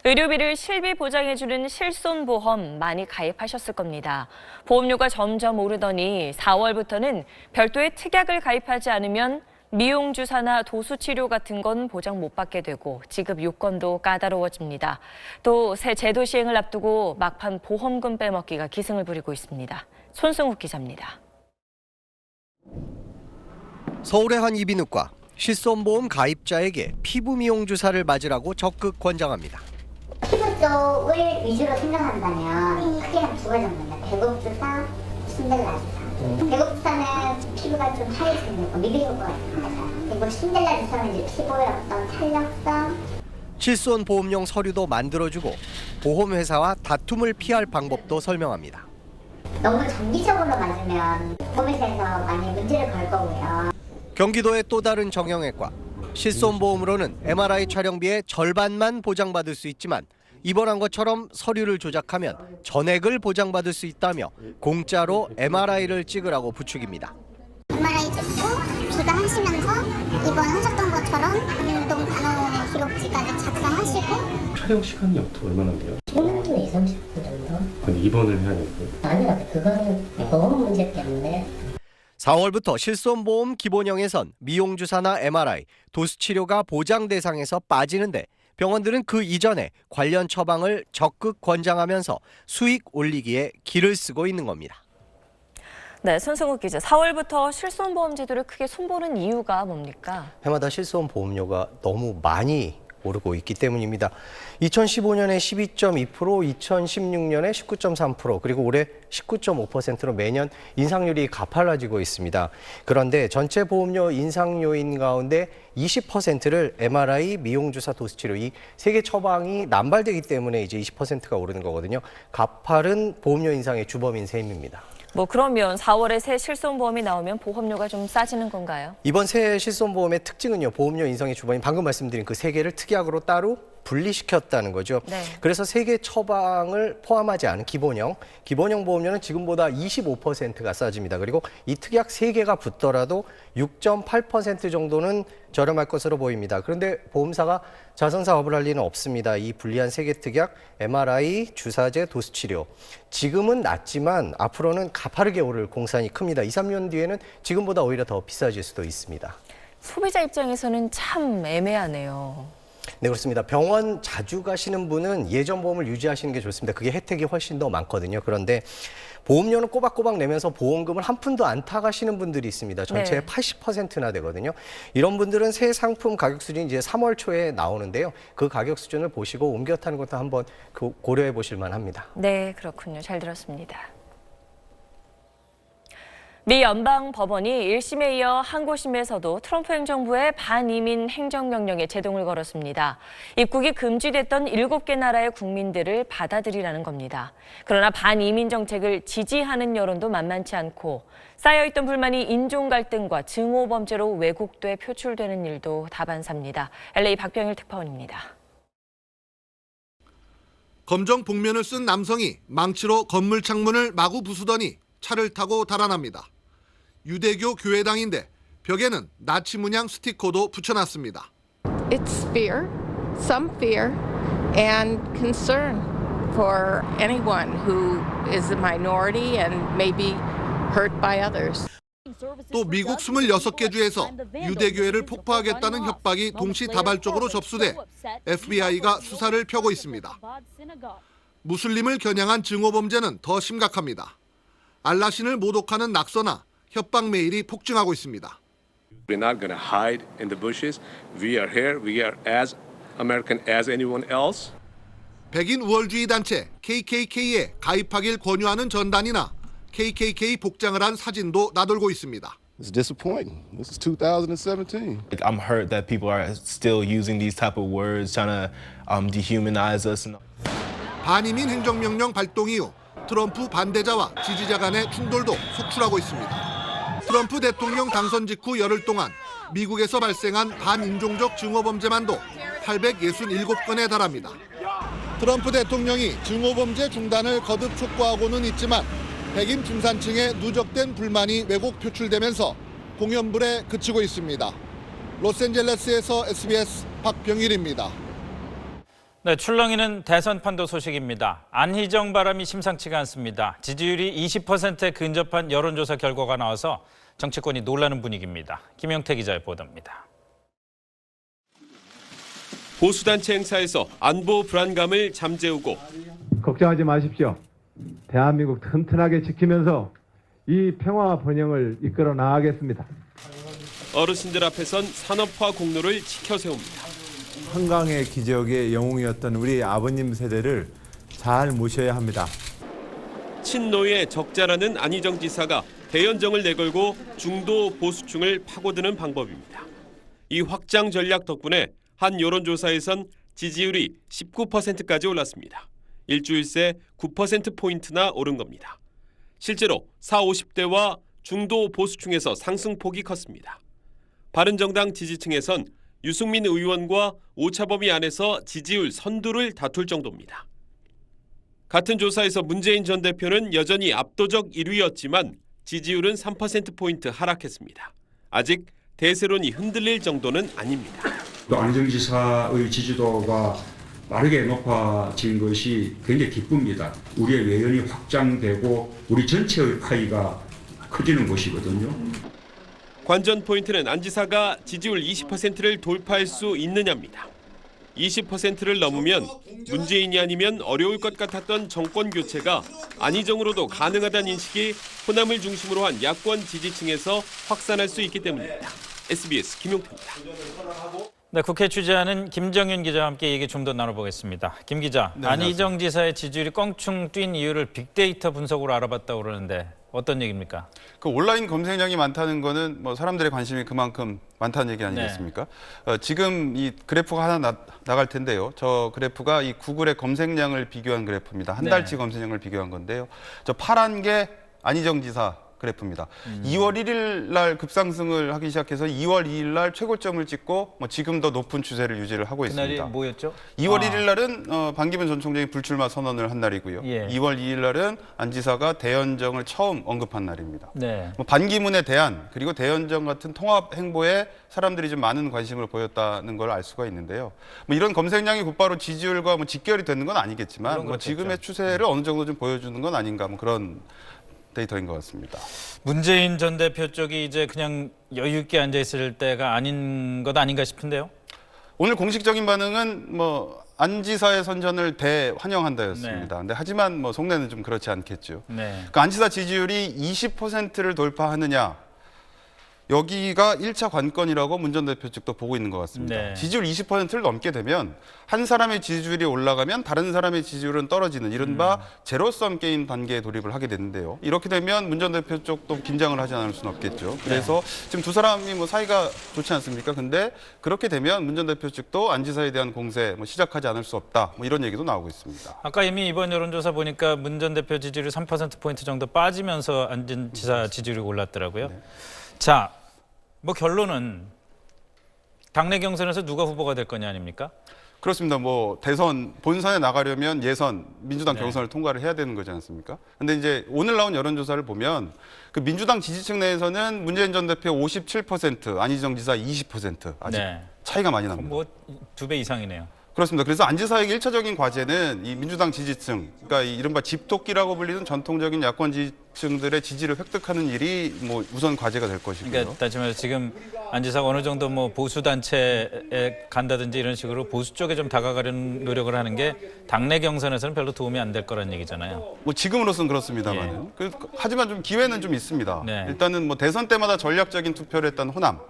의료비를 실비 보장해주는 실손보험 많이 가입하셨을 겁니다. 보험료가 점점 오르더니 4월부터는 별도의 특약을 가입하지 않으면 미용주사나 도수치료 같은 건 보장 못 받게 되고 지급 요건도 까다로워집니다. 또 새 제도 시행을 앞두고 막판 보험금 빼먹기가 기승을 부리고 있습니다. 손승욱 기자입니다. 서울의 한 이비인후과, 실손보험 가입자에게 피부 미용 주사를 맞으라고 적극 권장합니다. 피부 쪽을 위주로 생각한다면 크게 한 두 가지 정도입니다. 배급 주사, 신델라 주사. 배급 주사는 피부가 좀 하얘지는 거, 미백 효과가 있습니다. 그리고 신델라 주사는 이제 피부의 어떤 탄력성. 실손 보험용 서류도 만들어주고 보험회사와 다툼을 피할 방법도 설명합니다. 너무 정기적으로 맞으면 보험회사에서 많이 문제를 걸 거고요. 경기도의 또 다른 정형외과, 실손보험으로는 MRI 촬영비의 절반만 보장받을 수 있지만 입원한 것처럼 서류를 조작하면 전액을 보장받을 수 있다며 공짜로 MRI를 찍으라고 부추깁니다. MRI 찍고 비가하시면서 입원하셨던 것처럼 운동 간호 기록지까지 작성하시고. 촬영 시간이 얼마나 돼요? 필요는 2, 30분 정도. 아니, 입원을 해야 되고요? 아니요, 그거는 보험 문제 때문에. 4월부터 실손보험 기본형에선 미용주사나 MRI, 도수치료가 보장 대상에서 빠지는데 병원들은 그 이전에 관련 처방을 적극 권장하면서 수익 올리기에 기를 쓰고 있는 겁니다. 네, 손승욱 기자. 4월부터 실손보험 제도를 크게 손보는 이유가 뭡니까? 해마다 실손보험료가 너무 많이 오르고 있기 때문입니다. 2015년에 12.2%, 2016년에 19.3%, 그리고 올해 19.5%로 매년 인상률이 가팔라지고 있습니다. 그런데 전체 보험료 인상 요인 가운데 20%를 MRI, 미용주사, 도수치료 이 세 개 처방이 남발되기 때문에 이제 20%가 오르는 거거든요. 가팔은 보험료 인상의 주범인 셈입니다. 그러면 4월에 새 실손보험이 나오면 보험료가 좀 싸지는 건가요? 이번 새 실손보험의 특징은요. 보험료 인상의 주범인 방금 말씀드린 그 세 개를 특약으로 따로 분리시켰다는 거죠. 네. 그래서 세 개 처방을 포함하지 않은 기본형 보험료는 지금보다 25%가 싸집니다. 그리고 이 특약 세 개가 붙더라도 6.8% 정도는 저렴할 것으로 보입니다. 그런데 보험사가 자선 사업을 할 리는 없습니다. 이 불리한 세 개 특약, MRI, 주사제, 도수치료. 지금은 낮지만 앞으로는 가파르게 오를 공산이 큽니다. 2, 3년 뒤에는 지금보다 오히려 더 비싸질 수도 있습니다. 소비자 입장에서는 참 애매하네요. 네, 그렇습니다. 병원 자주 가시는 분은 예전 보험을 유지하시는 게 좋습니다. 그게 혜택이 훨씬 더 많거든요. 그런데 보험료는 꼬박꼬박 내면서 보험금을 한 푼도 안 타가시는 분들이 있습니다. 전체의 80%나 되거든요. 이런 분들은 새 상품 가격 수준이 이제 3월 초에 나오는데요. 그 가격 수준을 보시고 옮겨 타는 것도 한번 고려해 보실 만합니다. 네, 그렇군요. 잘 들었습니다. 미 연방법원이 1심에 이어 항고심에서도 트럼프 행정부의 반이민 행정명령에 제동을 걸었습니다. 입국이 금지됐던 7개 나라의 국민들을 받아들이라는 겁니다. 그러나 반이민 정책을 지지하는 여론도 만만치 않고 쌓여있던 불만이 인종 갈등과 증오 범죄로 왜곡돼 표출되는 일도 다반사입니다. LA 박병일 특파원입니다. 검정 복면을 쓴 남성이 망치로 건물 창문을 마구 부수더니 차를 타고 달아납니다. 유대교 교회당인데 벽에는 나치 문양 스티커도 붙여놨습니다. It's fear, some fear, and concern for anyone who is a minority and maybe hurt by others. 또 미국 26개 주에서 유대교회를 폭파하겠다는 협박이 동시다발적으로 접수돼 FBI가 수사를 펴고 있습니다. 무슬림을 겨냥한 증오범죄는 더 심각합니다. 알라신을 모독하는 낙서나 협박 메일이 폭증하고 있습니다. We're not going to hide in the bushes. We are here. We are as American as anyone else. 백인 우월주의 단체 KKK에 가입하길 권유하는 전단이나 KKK 복장을 한 사진도 나돌고 있습니다. It's disappointing. This is 2017. I'm hurt that people are still using these type of words, trying to dehumanize us. 반이민 행정명령 발동 이후 트럼프 반대자와 지지자 간의 충돌도 속출하고 있습니다. 트럼프 대통령 당선 직후 열흘 동안 미국에서 발생한 반인종적 증오범죄만도 867건에 달합니다. 트럼프 대통령이 증오범죄 중단을 거듭 촉구하고는 있지만 백인 중산층의 누적된 불만이 왜곡 표출되면서 공연불에 그치고 있습니다. 로스앤젤레스에서 SBS 박병일입니다. 네, 출렁이는 대선 판도 소식입니다. 안희정 바람이 심상치가 않습니다. 지지율이 20%에 근접한 여론조사 결과가 나와서 정치권이 놀라는 분위기입니다. 김영태 기자의 보도입니다. 보수단체 행사에서 안보 불안감을 잠재우고 걱정하지 마십시오. 대한민국 튼튼하게 지키면서 이 평화 번영을 이끌어 나가겠습니다. 어르신들 앞에선 산업화 공로를 지켜세웁니다. 한강의 기적의 영웅이었던 우리 아버님 세대를 잘 모셔야 합니다. 친노의 적자라는 안희정 지사가 대연정을 내걸고 중도 보수층을 파고드는 방법입니다. 이 확장 전략 덕분에 한 여론조사에선 지지율이 19%까지 올랐습니다. 일주일 새 9%포인트나 오른 겁니다. 실제로 40, 50대와 중도 보수층에서 상승폭이 컸습니다. 바른정당 지지층에선 유승민 의원과 오차범위 안에서 지지율 선두를 다툴 정도입니다. 같은 조사에서 문재인 전 대표는 여전히 압도적 1위였지만 지지율은 3%포인트 하락했습니다. 아직 대세론이 흔들릴 정도는 아닙니다. 또 안희정 지사의 지지도가 빠르게 높아진 것이 굉장히 기쁩니다. 우리의 외연이 확장되고 우리 전체의 파이가 커지는 것이거든요. 관전 포인트는 안 지사가 지지율 20%를 돌파할 수 있느냐입니다. 20%를 넘으면 문재인이 아니면 어려울 것 같았던 정권 교체가 안희정으로도 가능하다는 인식이 호남을 중심으로 한 야권 지지층에서 확산할 수 있기 때문입니다. SBS 김용태입니다. 네, 국회 취재하는 김정윤 기자와 함께 얘기 좀 더 나눠보겠습니다. 김 기자, 네, 안희정 지사의 지지율이 껑충 뛴 이유를 빅데이터 분석으로 알아봤다고 그러는데 어떤 얘기입니까? 그 온라인 검색량이 많다는 거는 뭐 사람들의 관심이 그만큼 많다는 얘기 아니겠습니까? 네. 지금 이 그래프가 하나 나갈 텐데요. 저 그래프가 이 구글의 검색량을 비교한 그래프입니다. 한 달치 검색량을 비교한 건데요. 저 파란 게 안희정 지사 그래프입니다. 2월 1일 날 급상승을 하기 시작해서 2월 2일 날 최고점을 찍고 뭐 지금 더 높은 추세를 유지를 하고 그날이 있습니다. 뭐였죠? 2월 1일 날은 반기문 전 총장이 불출마 선언을 한 날이고요. 예. 2월 2일 날은 안 지사가 대연정을 처음 언급한 날입니다. 네. 뭐 반기문에 대한 그리고 대연정 같은 통합 행보에 사람들이 좀 많은 관심을 보였다는 걸 알 수가 있는데요. 뭐 이런 검색량이 곧바로 지지율과 뭐 직결이 되는 건 아니겠지만 뭐 지금의 추세를 어느 정도 좀 보여주는 건 아닌가 뭐 그런 데이터인 것 같습니다. 문재인 전 대표 쪽이 이제 그냥 여유 있게 앉아 있을 때가 아닌 것 아닌가 싶은데요. 오늘 공식적인 반응은 뭐 안 지사의 선전을 대환영한다였습니다. 근데 하지만 뭐 속내는 좀 그렇지 않겠죠. 그 안 지사 지지율이 20%를 돌파하느냐, 여기가 1차 관건이라고 문 전 대표 측도 보고 있는 것 같습니다. 지지율 20%를 넘게 되면 한 사람의 지지율이 올라가면 다른 사람의 지지율은 떨어지는 이른바 제로섬 게임 단계에 돌입을 하게 되는데요. 이렇게 되면 문 전 대표 쪽도 긴장을 하지 않을 수는 없겠죠. 그래서 지금 두 사람이 뭐 사이가 좋지 않습니까? 근데 그렇게 되면 문 전 대표 측도 안 지사에 대한 공세 뭐 시작하지 않을 수 없다. 뭐 이런 얘기도 나오고 있습니다. 아까 이미 이번 여론조사 보니까 문 전 대표 지지율이 3%포인트 정도 빠지면서 안 지사 지지율이 올랐더라고요. 자, 뭐 결론은 당내 경선에서 누가 후보가 될 거냐 아닙니까? 그렇습니다. 뭐 대선 본선에 나가려면 예선 민주당 경선을 통과를 해야 되는 거지 않습니까? 근데 이제 오늘 나온 여론조사를 보면 그 민주당 지지층 내에서는 문재인 전 대표 57%, 안희정 지사 20% 아직 차이가 많이 납니다. 뭐 2배 이상이네요. 그렇습니다. 그래서 안 지사에게 1차적인 과제는 이 민주당 지지층, 그러니까 이 이른바 집토끼라고 불리는 전통적인 야권 지지층들의 지지를 획득하는 일이 뭐 우선 과제가 될 것이고요. 그러니까 다시 말해서 지금 안 지사가 어느 정도 뭐 보수 단체에 간다든지 이런 식으로 보수 쪽에 좀 다가가려는 노력을 하는 게 당내 경선에서는 별로 도움이 안 될 거란 얘기잖아요. 뭐 지금으로서는 그렇습니다만, 하지만 좀 기회는 좀 있습니다. 일단은 뭐 대선 때마다 전략적인 투표를 했던 호남.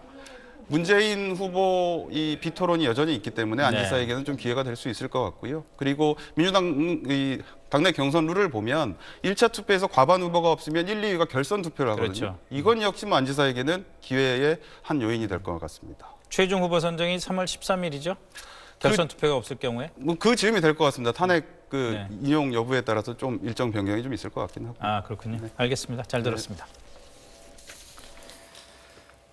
문재인 후보 이 비토론이 여전히 있기 때문에 안 지사에게는 좀 기회가 될 수 있을 것 같고요. 그리고 민주당 이 당내 경선 룰을 보면 1차 투표에서 과반 후보가 없으면 1, 2위가 결선 투표를 하거든요. 그렇죠. 이건 역시 뭐 안 지사에게는 기회의 한 요인이 될 것 같습니다. 최종 후보 선정이 3월 13일이죠? 결선 투표가 없을 경우에? 뭐 그 즈음이 될 것 같습니다. 탄핵 인용 여부에 따라서 좀 일정 변경이 좀 있을 것 같긴 하고. 아, 그렇군요. 알겠습니다. 잘 들었습니다.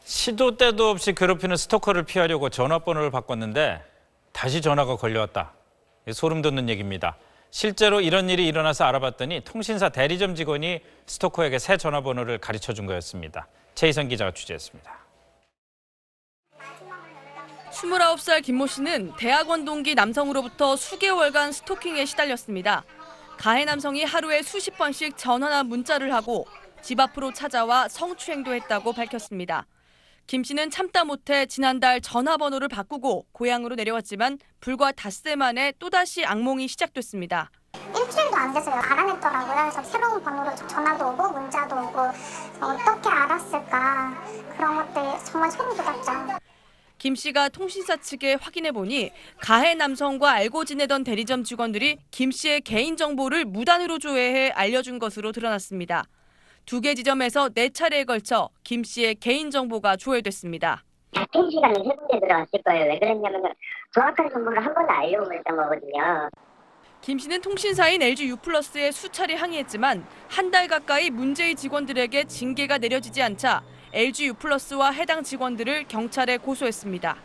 시도 때도 없이 괴롭히는 스토커를 피하려고 전화번호를 바꿨는데 다시 전화가 걸려왔다. 소름 돋는 얘기입니다. 실제로 이런 일이 일어나서 알아봤더니 통신사 대리점 직원이 스토커에게 새 전화번호를 가르쳐준 거였습니다. 최희선 기자가 취재했습니다. 29살 김모 씨는 대학원 동기 남성으로부터 수개월간 스토킹에 시달렸습니다. 가해 남성이 하루에 수십 번씩 전화나 문자를 하고 집 앞으로 찾아와 성추행도 했다고 밝혔습니다. 김 씨는 참다 못해 지난달 전화번호를 바꾸고 고향으로 내려왔지만 불과 닷새 만에 또다시 악몽이 시작됐습니다. 일주일도 안 돼서요. 알아냈더라고요. 그래서 새로운 번호로 전화도 오고 문자도 오고 어떻게 알았을까. 그런 것들이 정말 소름 돋았죠. 김 씨가 통신사 측에 확인해 보니 가해 남성과 알고 지내던 대리점 직원들이 김 씨의 개인정보를 무단으로 조회해 알려준 것으로 드러났습니다. 2개 지점에서 4차례에 걸쳐 김 씨의 개인정보가 조회됐습니다. 같은 시간에 3군데 들어왔을 거예요. 왜 그랬냐면 정확한 정보를 한 번도 알려고 했던 거거든요. 김 씨는 통신사인 LG유플러스에 수차례 항의했지만 한 달 가까이 문제의 직원들에게 징계가 내려지지 않자 LG유플러스와 해당 직원들을 경찰에 고소했습니다.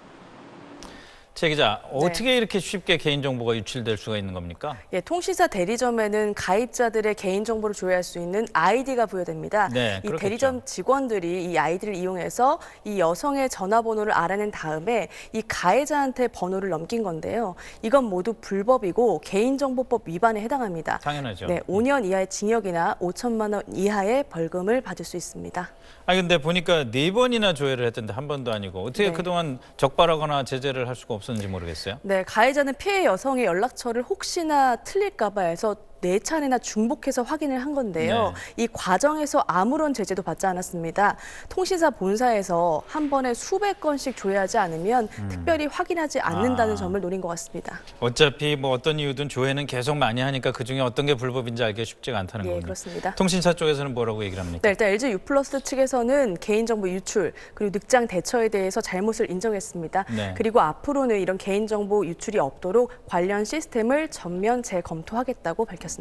최 기자, 어떻게 이렇게 쉽게 개인정보가 유출될 수가 있는 겁니까? 예, 통신사 대리점에는 가입자들의 개인정보를 조회할 수 있는 아이디가 부여됩니다. 네, 이 그렇겠죠. 대리점 직원들이 이 아이디를 이용해서 이 여성의 전화번호를 알아낸 다음에 이 가해자한테 번호를 넘긴 건데요. 이건 모두 불법이고 개인정보법 위반에 해당합니다. 당연하죠. 네, 5년 이하의 징역이나 5천만 원 이하의 벌금을 받을 수 있습니다. 아니 근데 보니까 4번이나 조회를 했던데 한 번도 아니고 어떻게 그동안 적발하거나 제재를 할 수가 없었는지 모르겠어요. 네, 가해자는 피해 여성의 연락처를 혹시나 틀릴까 봐 해서 4차례나 중복해서 확인을 한 건데요. 이 과정에서 아무런 제재도 받지 않았습니다. 통신사 본사에서 한 번에 수백 건씩 조회하지 않으면 특별히 확인하지 않는다는 점을 노린 것 같습니다. 어차피 뭐 어떤 이유든 조회는 계속 많이 하니까 그중에 어떤 게 불법인지 알기가 쉽지가 않다는 거군요. 그렇습니다. 통신사 쪽에서는 뭐라고 얘기를 합니까? 네, 일단 LG유플러스 측에서는 개인정보 유출 그리고 늑장 대처에 대해서 잘못을 인정했습니다. 그리고 앞으로는 이런 개인정보 유출이 없도록 관련 시스템을 전면 재검토하겠다고 밝혔습니다.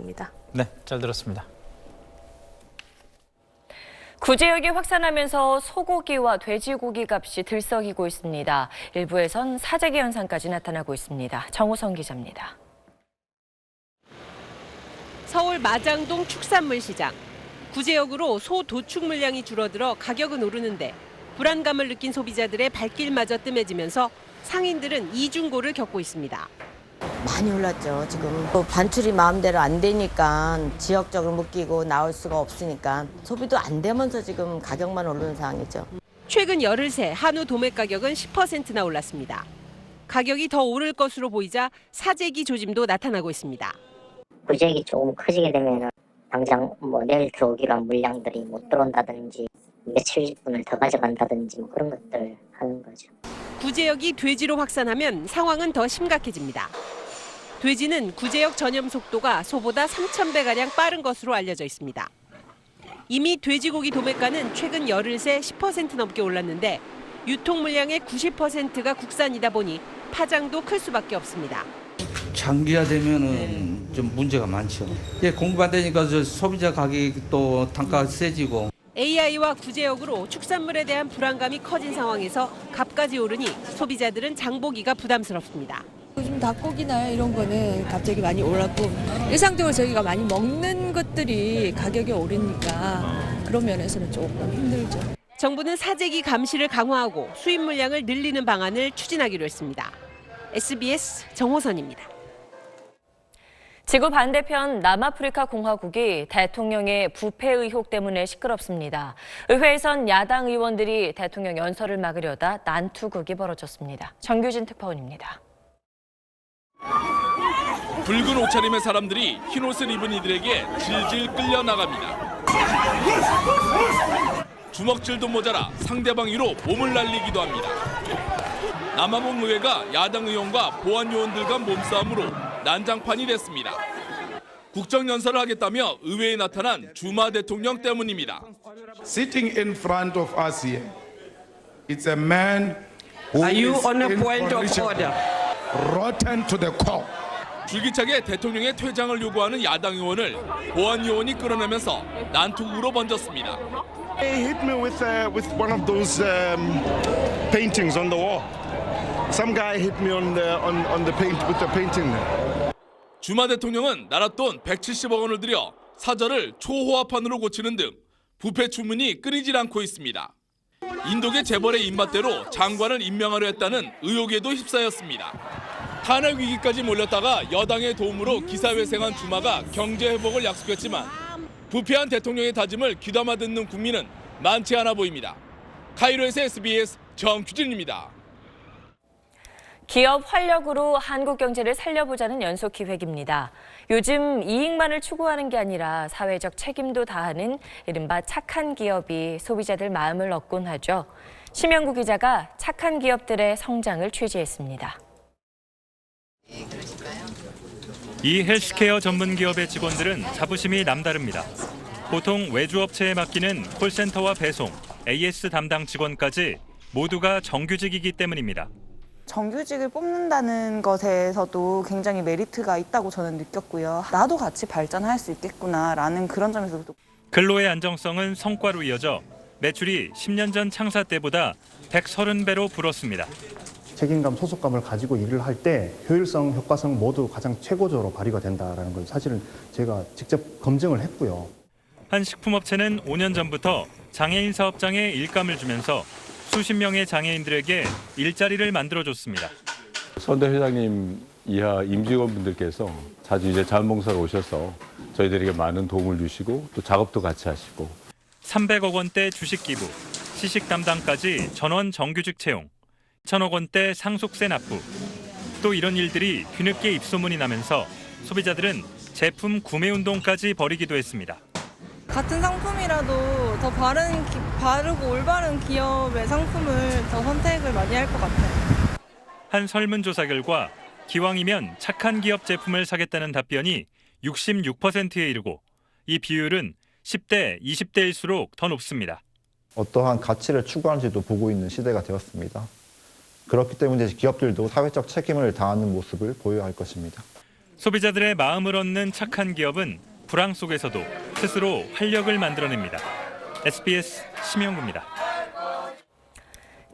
네, 잘 들었습니다. 구제역이 확산하면서 소고기와 돼지고기 값이 들썩이고 있습니다. 일부에선 사재기 현상까지 나타나고 있습니다. 정우성 기자입니다. 서울 마장동 축산물 시장. 구제역으로 소 도축 물량이 줄어들어 가격은 오르는데 불안감을 느낀 소비자들의 발길마저 뜸해지면서 상인들은 이중고를 겪고 있습니다. 많이 올랐죠. 지금 반출이 마음대로 안 되니까 지역적으로 묶이고 나올 수가 없으니까 소비도 안 되면서 지금 가격만 오르는 상황이죠. 최근 열흘 새 한우 도매 가격은 10%나 올랐습니다. 가격이 더 오를 것으로 보이자 사재기 조짐도 나타나고 있습니다. 부재액이 조금 커지게 되면 당장 뭐 내일 들어오기로 한 물량들이 못 들어온다든지 며칠 분을 더 가져간다든지 뭐 그런 것들 하는 거죠. 구제역이 돼지로 확산하면 상황은 더 심각해집니다. 돼지는 구제역 전염 속도가 소보다 3,000배가량 빠른 것으로 알려져 있습니다. 이미 돼지고기 도매가는 최근 열흘 새 10% 넘게 올랐는데 유통 물량의 90%가 국산이다 보니 파장도 클 수밖에 없습니다. 장기화되면은 좀 문제가 많죠. 공급 안 되니까 소비자 가격이 또 단가가 세지고. AI와 구제역으로 축산물에 대한 불안감이 커진 상황에서 값까지 오르니 소비자들은 장보기가 부담스럽습니다. 요즘 닭고기나 이런 거는 갑자기 많이 올랐고 일상적으로 저희가 많이 먹는 것들이 가격이 오르니까 그런 면에서는 조금 힘들죠. 정부는 사재기 감시를 강화하고 수입 물량을 늘리는 방안을 추진하기로 했습니다. SBS 정호선입니다. 지구 반대편 남아프리카 공화국이 대통령의 부패 의혹 때문에 시끄럽습니다. 의회에선 야당 의원들이 대통령 연설을 막으려다 난투극이 벌어졌습니다. 정규진 특파원입니다. 붉은 옷차림의 사람들이 흰 옷을 입은 이들에게 질질 끌려 나갑니다. 주먹질도 모자라 상대방 위로 몸을 날리기도 합니다. 남아공 의회가 야당 의원과 보안 요원들 간 몸싸움으로 난장판이 됐습니다. 국정연설을 하겠다며 의회에 나타난 주마 대통령 때문입니다. Sitting in front of us here, it's a man who is incorrigible, rotten to the core. 줄기차게 대통령의 퇴장을 요구하는 야당 의원을 보안 요원이 끌어내면서 난투극으로 번졌습니다. They hit me with one of those paintings on the wall. Some guy hit me on the paint with the painting. 주마 대통령은 나라 돈 170억 원을 들여 사절을 초호화판으로 고치는 등 부패 추문이 끊이질 않고 있습니다. 인도계 재벌의 입맛대로 장관을 임명하려 했다는 의혹에도 휩싸였습니다. 탄핵 위기까지 몰렸다가 여당의 도움으로 기사회생한 주마가 경제 회복을 약속했지만 부패한 대통령의 다짐을 귀담아 듣는 국민은 많지 않아 보입니다. 카이로에서 SBS 정규진입니다. 기업 활력으로 한국 경제를 살려보자는 연속 기획입니다. 요즘 이익만을 추구하는 게 아니라 사회적 책임도 다하는 이른바 착한 기업이 소비자들 마음을 얻곤 하죠. 심영구 기자가 착한 기업들의 성장을 취재했습니다. 이 헬스케어 전문 기업의 직원들은 자부심이 남다릅니다. 보통 외주업체에 맡기는 콜센터와 배송, AS 담당 직원까지 모두가 정규직이기 때문입니다. 정규직을 뽑는다는 것에서도 굉장히 메리트가 있다고 저는 느꼈고요. 나도 같이 발전할 수 있겠구나라는 그런 점에서도. 근로의 안정성은 성과로 이어져 매출이 10년 전 창사 때보다 130배로 불었습니다. 책임감, 소속감을 가지고 일을 할 때 효율성, 효과성 모두 가장 최고적으로 발휘가 된다는 걸 사실은 제가 직접 검증을 했고요. 한 식품업체는 5년 전부터 장애인 사업장에 일감을 주면서 수십 명의 장애인들에게 일자리를 만들어줬습니다. 선대 회장님 이하 임직원분들께서 자주 이제 자원봉사로 오셔서 저희들에게 많은 도움을 주시고 또 작업도 같이 하시고 300억 원대 주식 기부, 시식 담당까지 전원 정규직 채용, 1,000억 원대 상속세 납부. 또 이런 일들이 뒤늦게 입소문이 나면서 소비자들은 제품 구매 운동까지 벌이기도 했습니다. 같은 상품이라도 더 바르고 올바른 기업의 상품을 더 선택을 많이 할 것 같아요. 한 설문조사 결과 기왕이면 착한 기업 제품을 사겠다는 답변이 66%에 이르고 이 비율은 10대, 20대일수록 더 높습니다. 어떠한 가치를 추구하는지도 보고 있는 시대가 되었습니다. 그렇기 때문에 기업들도 사회적 책임을 다하는 모습을 보여야 할 것입니다. 소비자들의 마음을 얻는 착한 기업은 불황 속에서도 스스로 활력을 만들어냅니다. SBS 심영구입니다.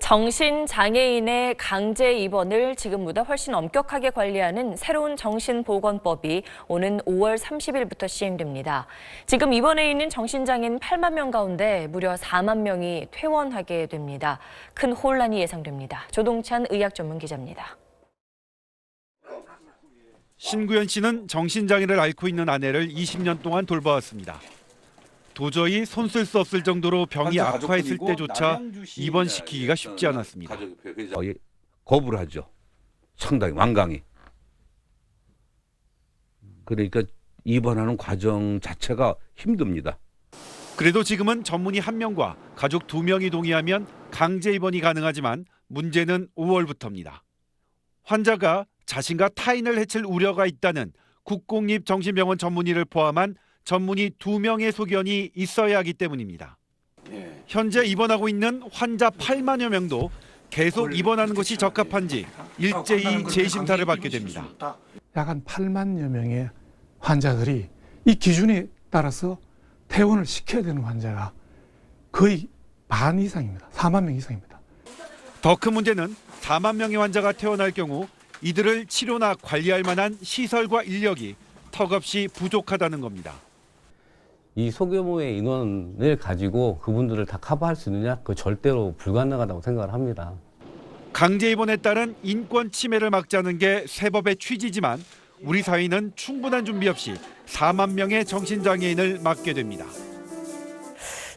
정신장애인의 강제 입원을 지금보다 훨씬 엄격하게 관리하는 새로운 정신보건법이 오는 5월 30일부터 시행됩니다. 지금 입원해 있는 정신장애인 8만 명 가운데 무려 4만 명이 퇴원하게 됩니다. 큰 혼란이 예상됩니다. 조동찬 의학 전문 기자입니다. 신구현 씨는 정신장애를 앓고 있는 아내를 20년 동안 돌봐왔습니다. 도저히 손쓸 수 없을 정도로 병이 악화했을 때조차 입원시키기가 쉽지 않았습니다. 거부를 하죠. 상당히 완강히. 그러니까 입원하는 과정 자체가 힘듭니다. 그래도 지금은 전문의 1명과 가족 2명이 동의하면 강제 입원이 가능하지만 문제는 5월부터입니다. 환자가 자신과 타인을 해칠 우려가 있다는 국공립정신병원 전문의를 포함한 전문의 2명의 소견이 있어야 하기 때문입니다. 현재 입원하고 있는 환자 8만여 명도 계속 입원하는 것이 적합한지 일제히 재심사를 받게 됩니다. 약 한 8만여 명의 환자들이 이 기준에 따라서 퇴원을 시켜야 되는 환자가 거의 반 이상입니다. 4만 명 이상입니다. 더 큰 문제는 4만 명의 환자가 퇴원할 경우 이들을 치료나 관리할 만한 시설과 인력이 턱없이 부족하다는 겁니다. 이 소규모의 인원을 가지고 그분들을 다 커버할 수 있느냐? 그거 절대로 불가능하다고 생각을 합니다. 강제 입원에 따른 인권 침해를 막자는 게 세법의 취지지만 우리 사회는 충분한 준비 없이 4만 명의 정신장애인을 맞게 됩니다.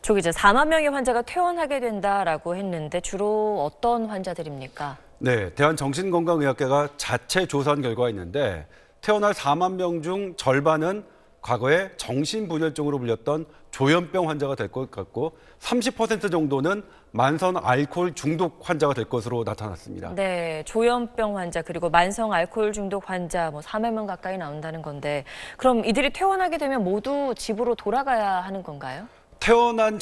조 기자, 4만 명의 환자가 퇴원하게 된다라고 했는데 주로 어떤 환자들입니까? 네, 대한정신건강의학회가 자체 조사한 결과가 있는데 퇴원할 4만 명 중 절반은 과거에 정신분열증으로 불렸던 조현병 환자가 될 것 같고 30% 정도는 만성 알코올 중독 환자가 될 것으로 나타났습니다. 네, 조현병 환자 그리고 만성 알코올 중독 환자 4만 명 가까이 나온다는 건데 그럼 이들이 퇴원하게 되면 모두 집으로 돌아가야 하는 건가요? 퇴원한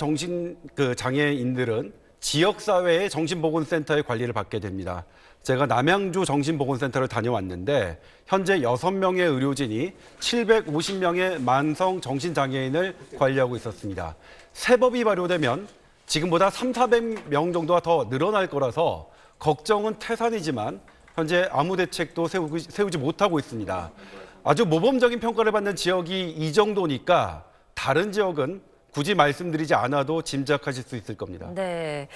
장애인들은 지역사회의 정신보건센터의 관리를 받게 됩니다. 제가 남양주 정신보건센터를 다녀왔는데 현재 6명의 의료진이 750명의 만성 정신장애인을 관리하고 있었습니다. 새 법이 발효되면 지금보다 300~400명 정도가 더 늘어날 거라서 걱정은 태산이지만 현재 아무 대책도 세우지 못하고 있습니다. 아주 모범적인 평가를 받는 지역이 이 정도니까 다른 지역은 굳이 말씀드리지 않아도 짐작하실 수 있을 겁니다. 네,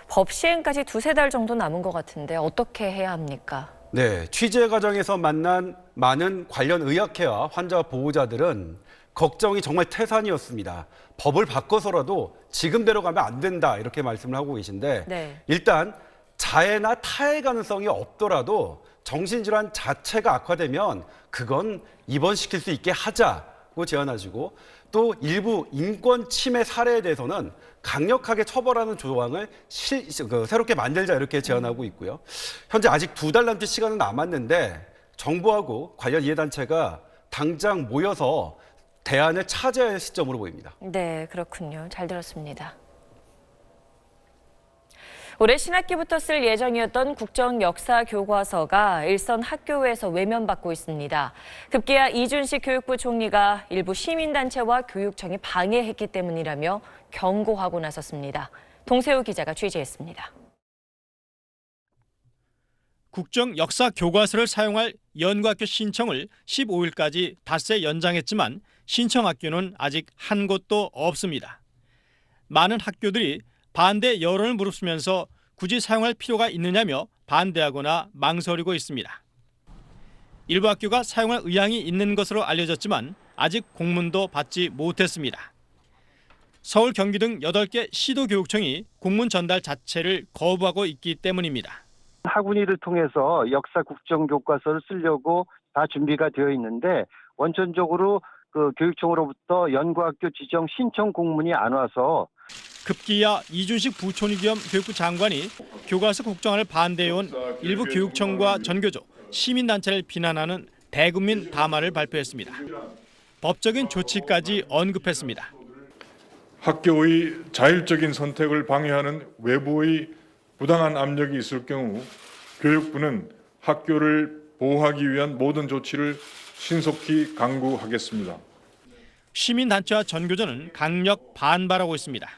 법 시행까지 2~3달 정도 남은 것 같은데 어떻게 해야 합니까? 네, 취재 과정에서 만난 많은 관련 의학회와 환자 보호자들은 걱정이 정말 태산이었습니다. 법을 바꿔서라도 지금대로 가면 안 된다 이렇게 말씀을 하고 계신데 네. 일단 자해나 타해 가능성이 없더라도 정신질환 자체가 악화되면 그건 입원시킬 수 있게 하자고 제안하시고 또 일부 인권 침해 사례에 대해서는 강력하게 처벌하는 조항을 새롭게 만들자 이렇게 제안하고 있고요. 현재 아직 2달 남짓 시간은 남았는데 정부하고 관련 이해단체가 당장 모여서 대안을 찾아야 할 시점으로 보입니다. 네, 그렇군요. 잘 들었습니다. 올해 신학기부터 쓸 예정이었던 국정역사교과서가 일선 학교에서 외면받고 있습니다. 급기야 이준식 교육부 총리가 일부 시민단체와 교육청이 방해했기 때문이라며 경고하고 나섰습니다. 동세호 기자가 취재했습니다. 국정역사교과서를 사용할 연구학교 신청을 15일까지 닷새 연장했지만 신청학교는 아직 한 곳도 없습니다. 많은 학교들이 반대 여론을 무릅쓰면서 굳이 사용할 필요가 있느냐며 반대하거나 망설이고 있습니다. 일부 학교가 사용할 의향이 있는 것으로 알려졌지만 아직 공문도 받지 못했습니다. 서울, 경기 등 8개 시도교육청이 공문 전달 자체를 거부하고 있기 때문입니다. 학운위를 통해서 역사 국정교과서를 쓰려고 다 준비가 되어 있는데 원천적으로 교육청으로부터 연구학교 지정 신청 공문이 안 와서 급기야 이준식 부총리 겸 교육부 장관이 교과서 국정화를 반대해온 일부 교육청과 전교조, 시민단체를 비난하는 대국민 담화를 발표했습니다. 법적인 조치까지 언급했습니다. 학교의 자율적인 선택을 방해하는 외부의 부당한 압력이 있을 경우 교육부는 학교를 보호하기 위한 모든 조치를 신속히 강구하겠습니다. 시민단체와 전교조는 강력 반발하고 있습니다.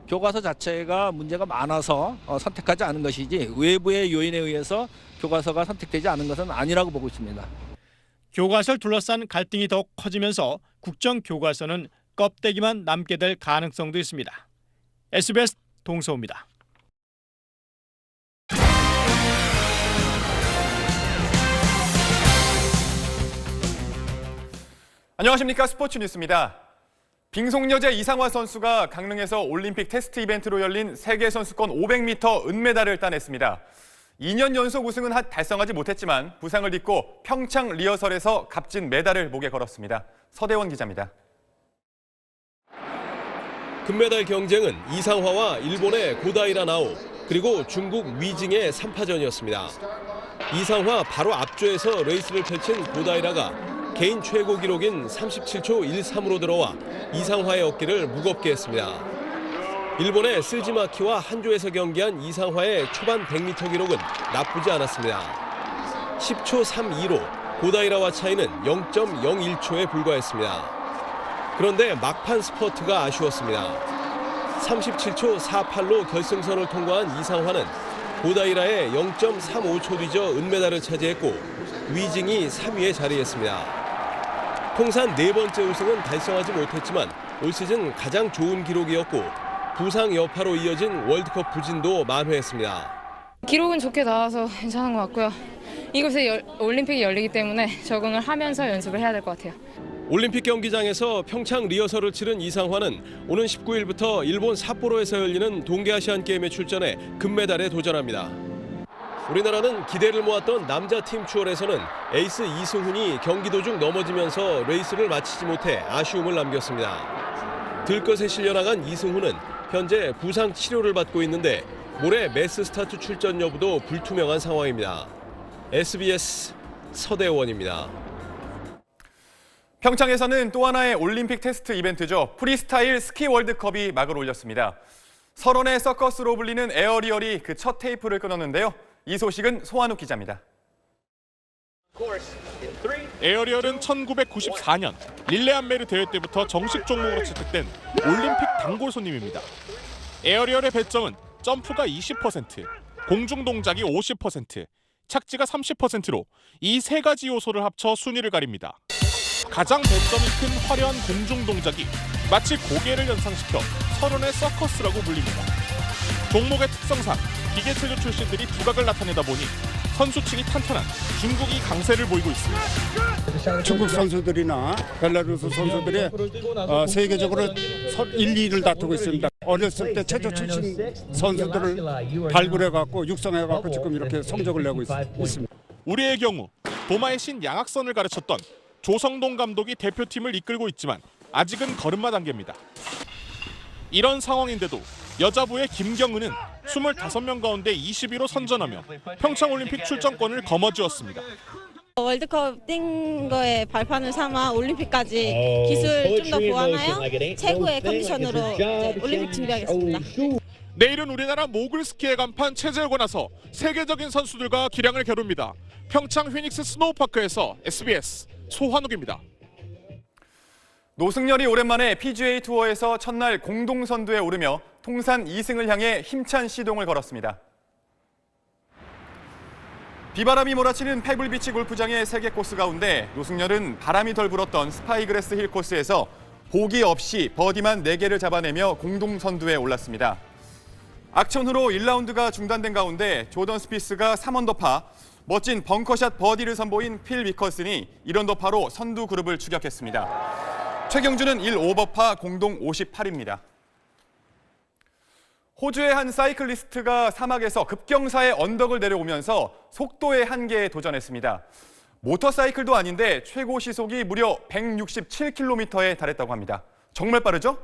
교과서 자체가 문제가 많아서 선택하지 않은 것이지 외부의 요인에 의해서 교과서가 선택되지 않은 것은 아니라고 보고 있습니다. 교과서를 둘러싼 갈등이 더욱 커지면서 국정교과서는 껍데기만 남게 될 가능성도 있습니다. SBS 동서우입니다. 안녕하십니까, 스포츠 뉴스입니다. 빙속여제 이상화 선수가 강릉에서 올림픽 테스트 이벤트로 열린 세계선수권 500m 은메달을 따냈습니다. 2년 연속 우승은 달성하지 못했지만 부상을 딛고 평창 리허설에서 값진 메달을 목에 걸었습니다. 서대원 기자입니다. 금메달 경쟁은 이상화와 일본의 고다이라 나오, 그리고 중국 위징의 3파전이었습니다. 이상화 바로 앞조에서 레이스를 펼친 고다이라가 개인 최고 기록인 37초 13으로 들어와 이상화의 어깨를 무겁게 했습니다. 일본의 스즈마키와 한조에서 경기한 이상화의 초반 100m 기록은 나쁘지 않았습니다. 10초 32로 고다이라와 차이는 0.01초에 불과했습니다. 그런데 막판 스퍼트가 아쉬웠습니다. 37초 48로 결승선을 통과한 이상화는 고다이라의 0.35초 뒤져 은메달을 차지했고 위징이 3위에 자리했습니다. 통산 4번째 우승은 달성하지 못했지만 올 시즌 가장 좋은 기록이었고 부상 여파로 이어진 월드컵 부진도 만회했습니다. 기록은 좋게 나와서 괜찮은 것 같고요. 이곳에 올림픽이 열리기 때문에 적응을 하면서 연습을 해야 될 것 같아요. 올림픽 경기장에서 평창 리허설을 치른 이상화는 오는 19일부터 일본 삿포로에서 열리는 동계아시안게임에 출전해 금메달에 도전합니다. 우리나라는 기대를 모았던 남자팀 추월에서는 에이스 이승훈이 경기 도중 넘어지면서 레이스를 마치지 못해 아쉬움을 남겼습니다. 들것에 실려나간 이승훈은 현재 부상 치료를 받고 있는데 모레 매스 스타트 출전 여부도 불투명한 상황입니다. SBS 서대원입니다. 평창에서는 또 하나의 올림픽 테스트 이벤트죠. 프리스타일 스키 월드컵이 막을 올렸습니다. 설원의 서커스로 불리는 에어리얼이 그 첫 테이프를 끊었는데요. 이 소식은 소한욱 기자입니다. 에어리얼은 1994년 릴레안메르 대회 때부터 정식 종목으로 채택된 올림픽 단골 손님입니다. 에어리얼의 배점은 점프가 20%, 공중 동작이 50%, 착지가 30%로 이 세 가지 요소를 합쳐 순위를 가립니다. 가장 배점이 큰 화려한 공중 동작이 마치 고개를 연상시켜 설원의 서커스라고 불립니다. 종목의 특성상 기계체조 출신들이 두각을 나타내다 보니 선수층이 탄탄한 중국이 강세를 보이고 있습니다. 중국 선수들이나 벨라루스 선수들이 세계적으로 1, 2위를 다투고 있습니다. 어렸을 때 체조 출신 선수들을 발굴해갖고 육성해갖고 지금 이렇게 성적을 내고 있습니다. 우리의 경우 도마의 신 양학선을 가르쳤던 조성동 감독이 대표팀을 이끌고 있지만 아직은 걸음마 단계입니다. 이런 상황인데도 여자부의 김경은은 25명 가운데 20위로 선전하며 평창올림픽 출전권을 거머쥐었습니다. 월드컵 뛴 거에 발판을 삼아 올림픽까지 기술 좀 더 보완하여 최고의 컨디션으로 이제 올림픽 준비하겠습니다. 내일은 우리나라 모글 스키의 간판 체제하고 나서 세계적인 선수들과 기량을 겨룹니다. 평창 휘닉스 스노우파크에서 SBS 소환욱입니다. 노승열이 오랜만에 PGA 투어에서 첫날 공동 선두에 오르며 통산 2승을 향해 힘찬 시동을 걸었습니다. 비바람이 몰아치는 페블비치 골프장의 3개 코스 가운데 노승열은 바람이 덜 불었던 스파이그래스 힐 코스에서 보기 없이 버디만 4개를 잡아내며 공동 선두에 올랐습니다. 악천후로 1라운드가 중단된 가운데 조던 스피스가 3언더파, 멋진 벙커샷 버디를 선보인 필 위커슨이 1언더파로 선두 그룹을 추격했습니다. 최경주는 1오버파 공동 58입니다. 호주의 한 사이클리스트가 사막에서 급경사의 언덕을 내려오면서 속도의 한계에 도전했습니다. 모터사이클도 아닌데 최고 시속이 무려 167km에 달했다고 합니다. 정말 빠르죠?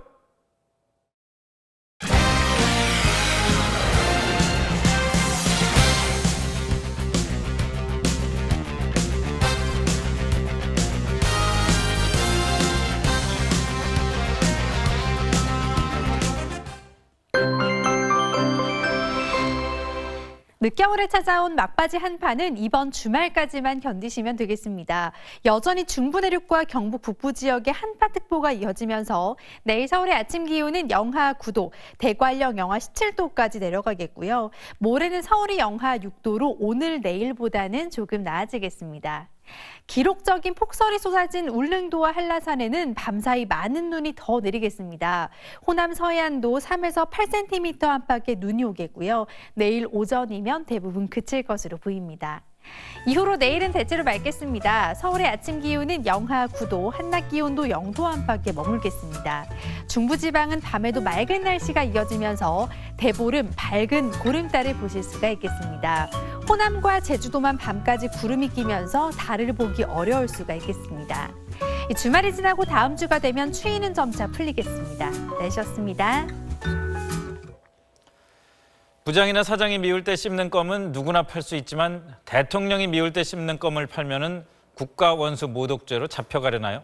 늦겨울에 찾아온 막바지 한파는 이번 주말까지만 견디시면 되겠습니다. 여전히 중부 내륙과 경북 북부 지역에 한파특보가 이어지면서 내일 서울의 아침 기온은 영하 9도, 대관령 영하 17도까지 내려가겠고요. 모레는 서울이 영하 6도로 오늘 내일보다는 조금 나아지겠습니다. 기록적인 폭설이 쏟아진 울릉도와 한라산에는 밤사이 많은 눈이 더 내리겠습니다. 호남 서해안도 3에서 8cm 안팎의 눈이 오겠고요. 내일 오전이면 대부분 그칠 것으로 보입니다. 이후로 내일은 대체로 맑겠습니다. 서울의 아침 기온은 영하 9도, 한낮 기온도 0도 안팎에 머물겠습니다. 중부지방은 밤에도 맑은 날씨가 이어지면서 대보름, 밝은 보름달을 보실 수가 있겠습니다. 호남과 제주도만 밤까지 구름이 끼면서 달을 보기 어려울 수가 있겠습니다. 주말이 지나고 다음 주가 되면 추위는 점차 풀리겠습니다. 날씨였습니다. 부장이나 사장이 미울 때 씹는 껌은 누구나 팔 수 있지만 대통령이 미울 때 씹는 껌을 팔면은 국가 원수 모독죄로 잡혀가려나요?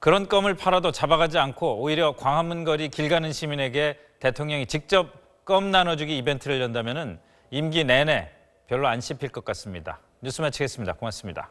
그런 껌을 팔아도 잡아가지 않고 오히려 광화문 거리 길 가는 시민에게 대통령이 직접 껌 나눠주기 이벤트를 연다면은 임기 내내 별로 안 씹힐 것 같습니다. 뉴스 마치겠습니다. 고맙습니다.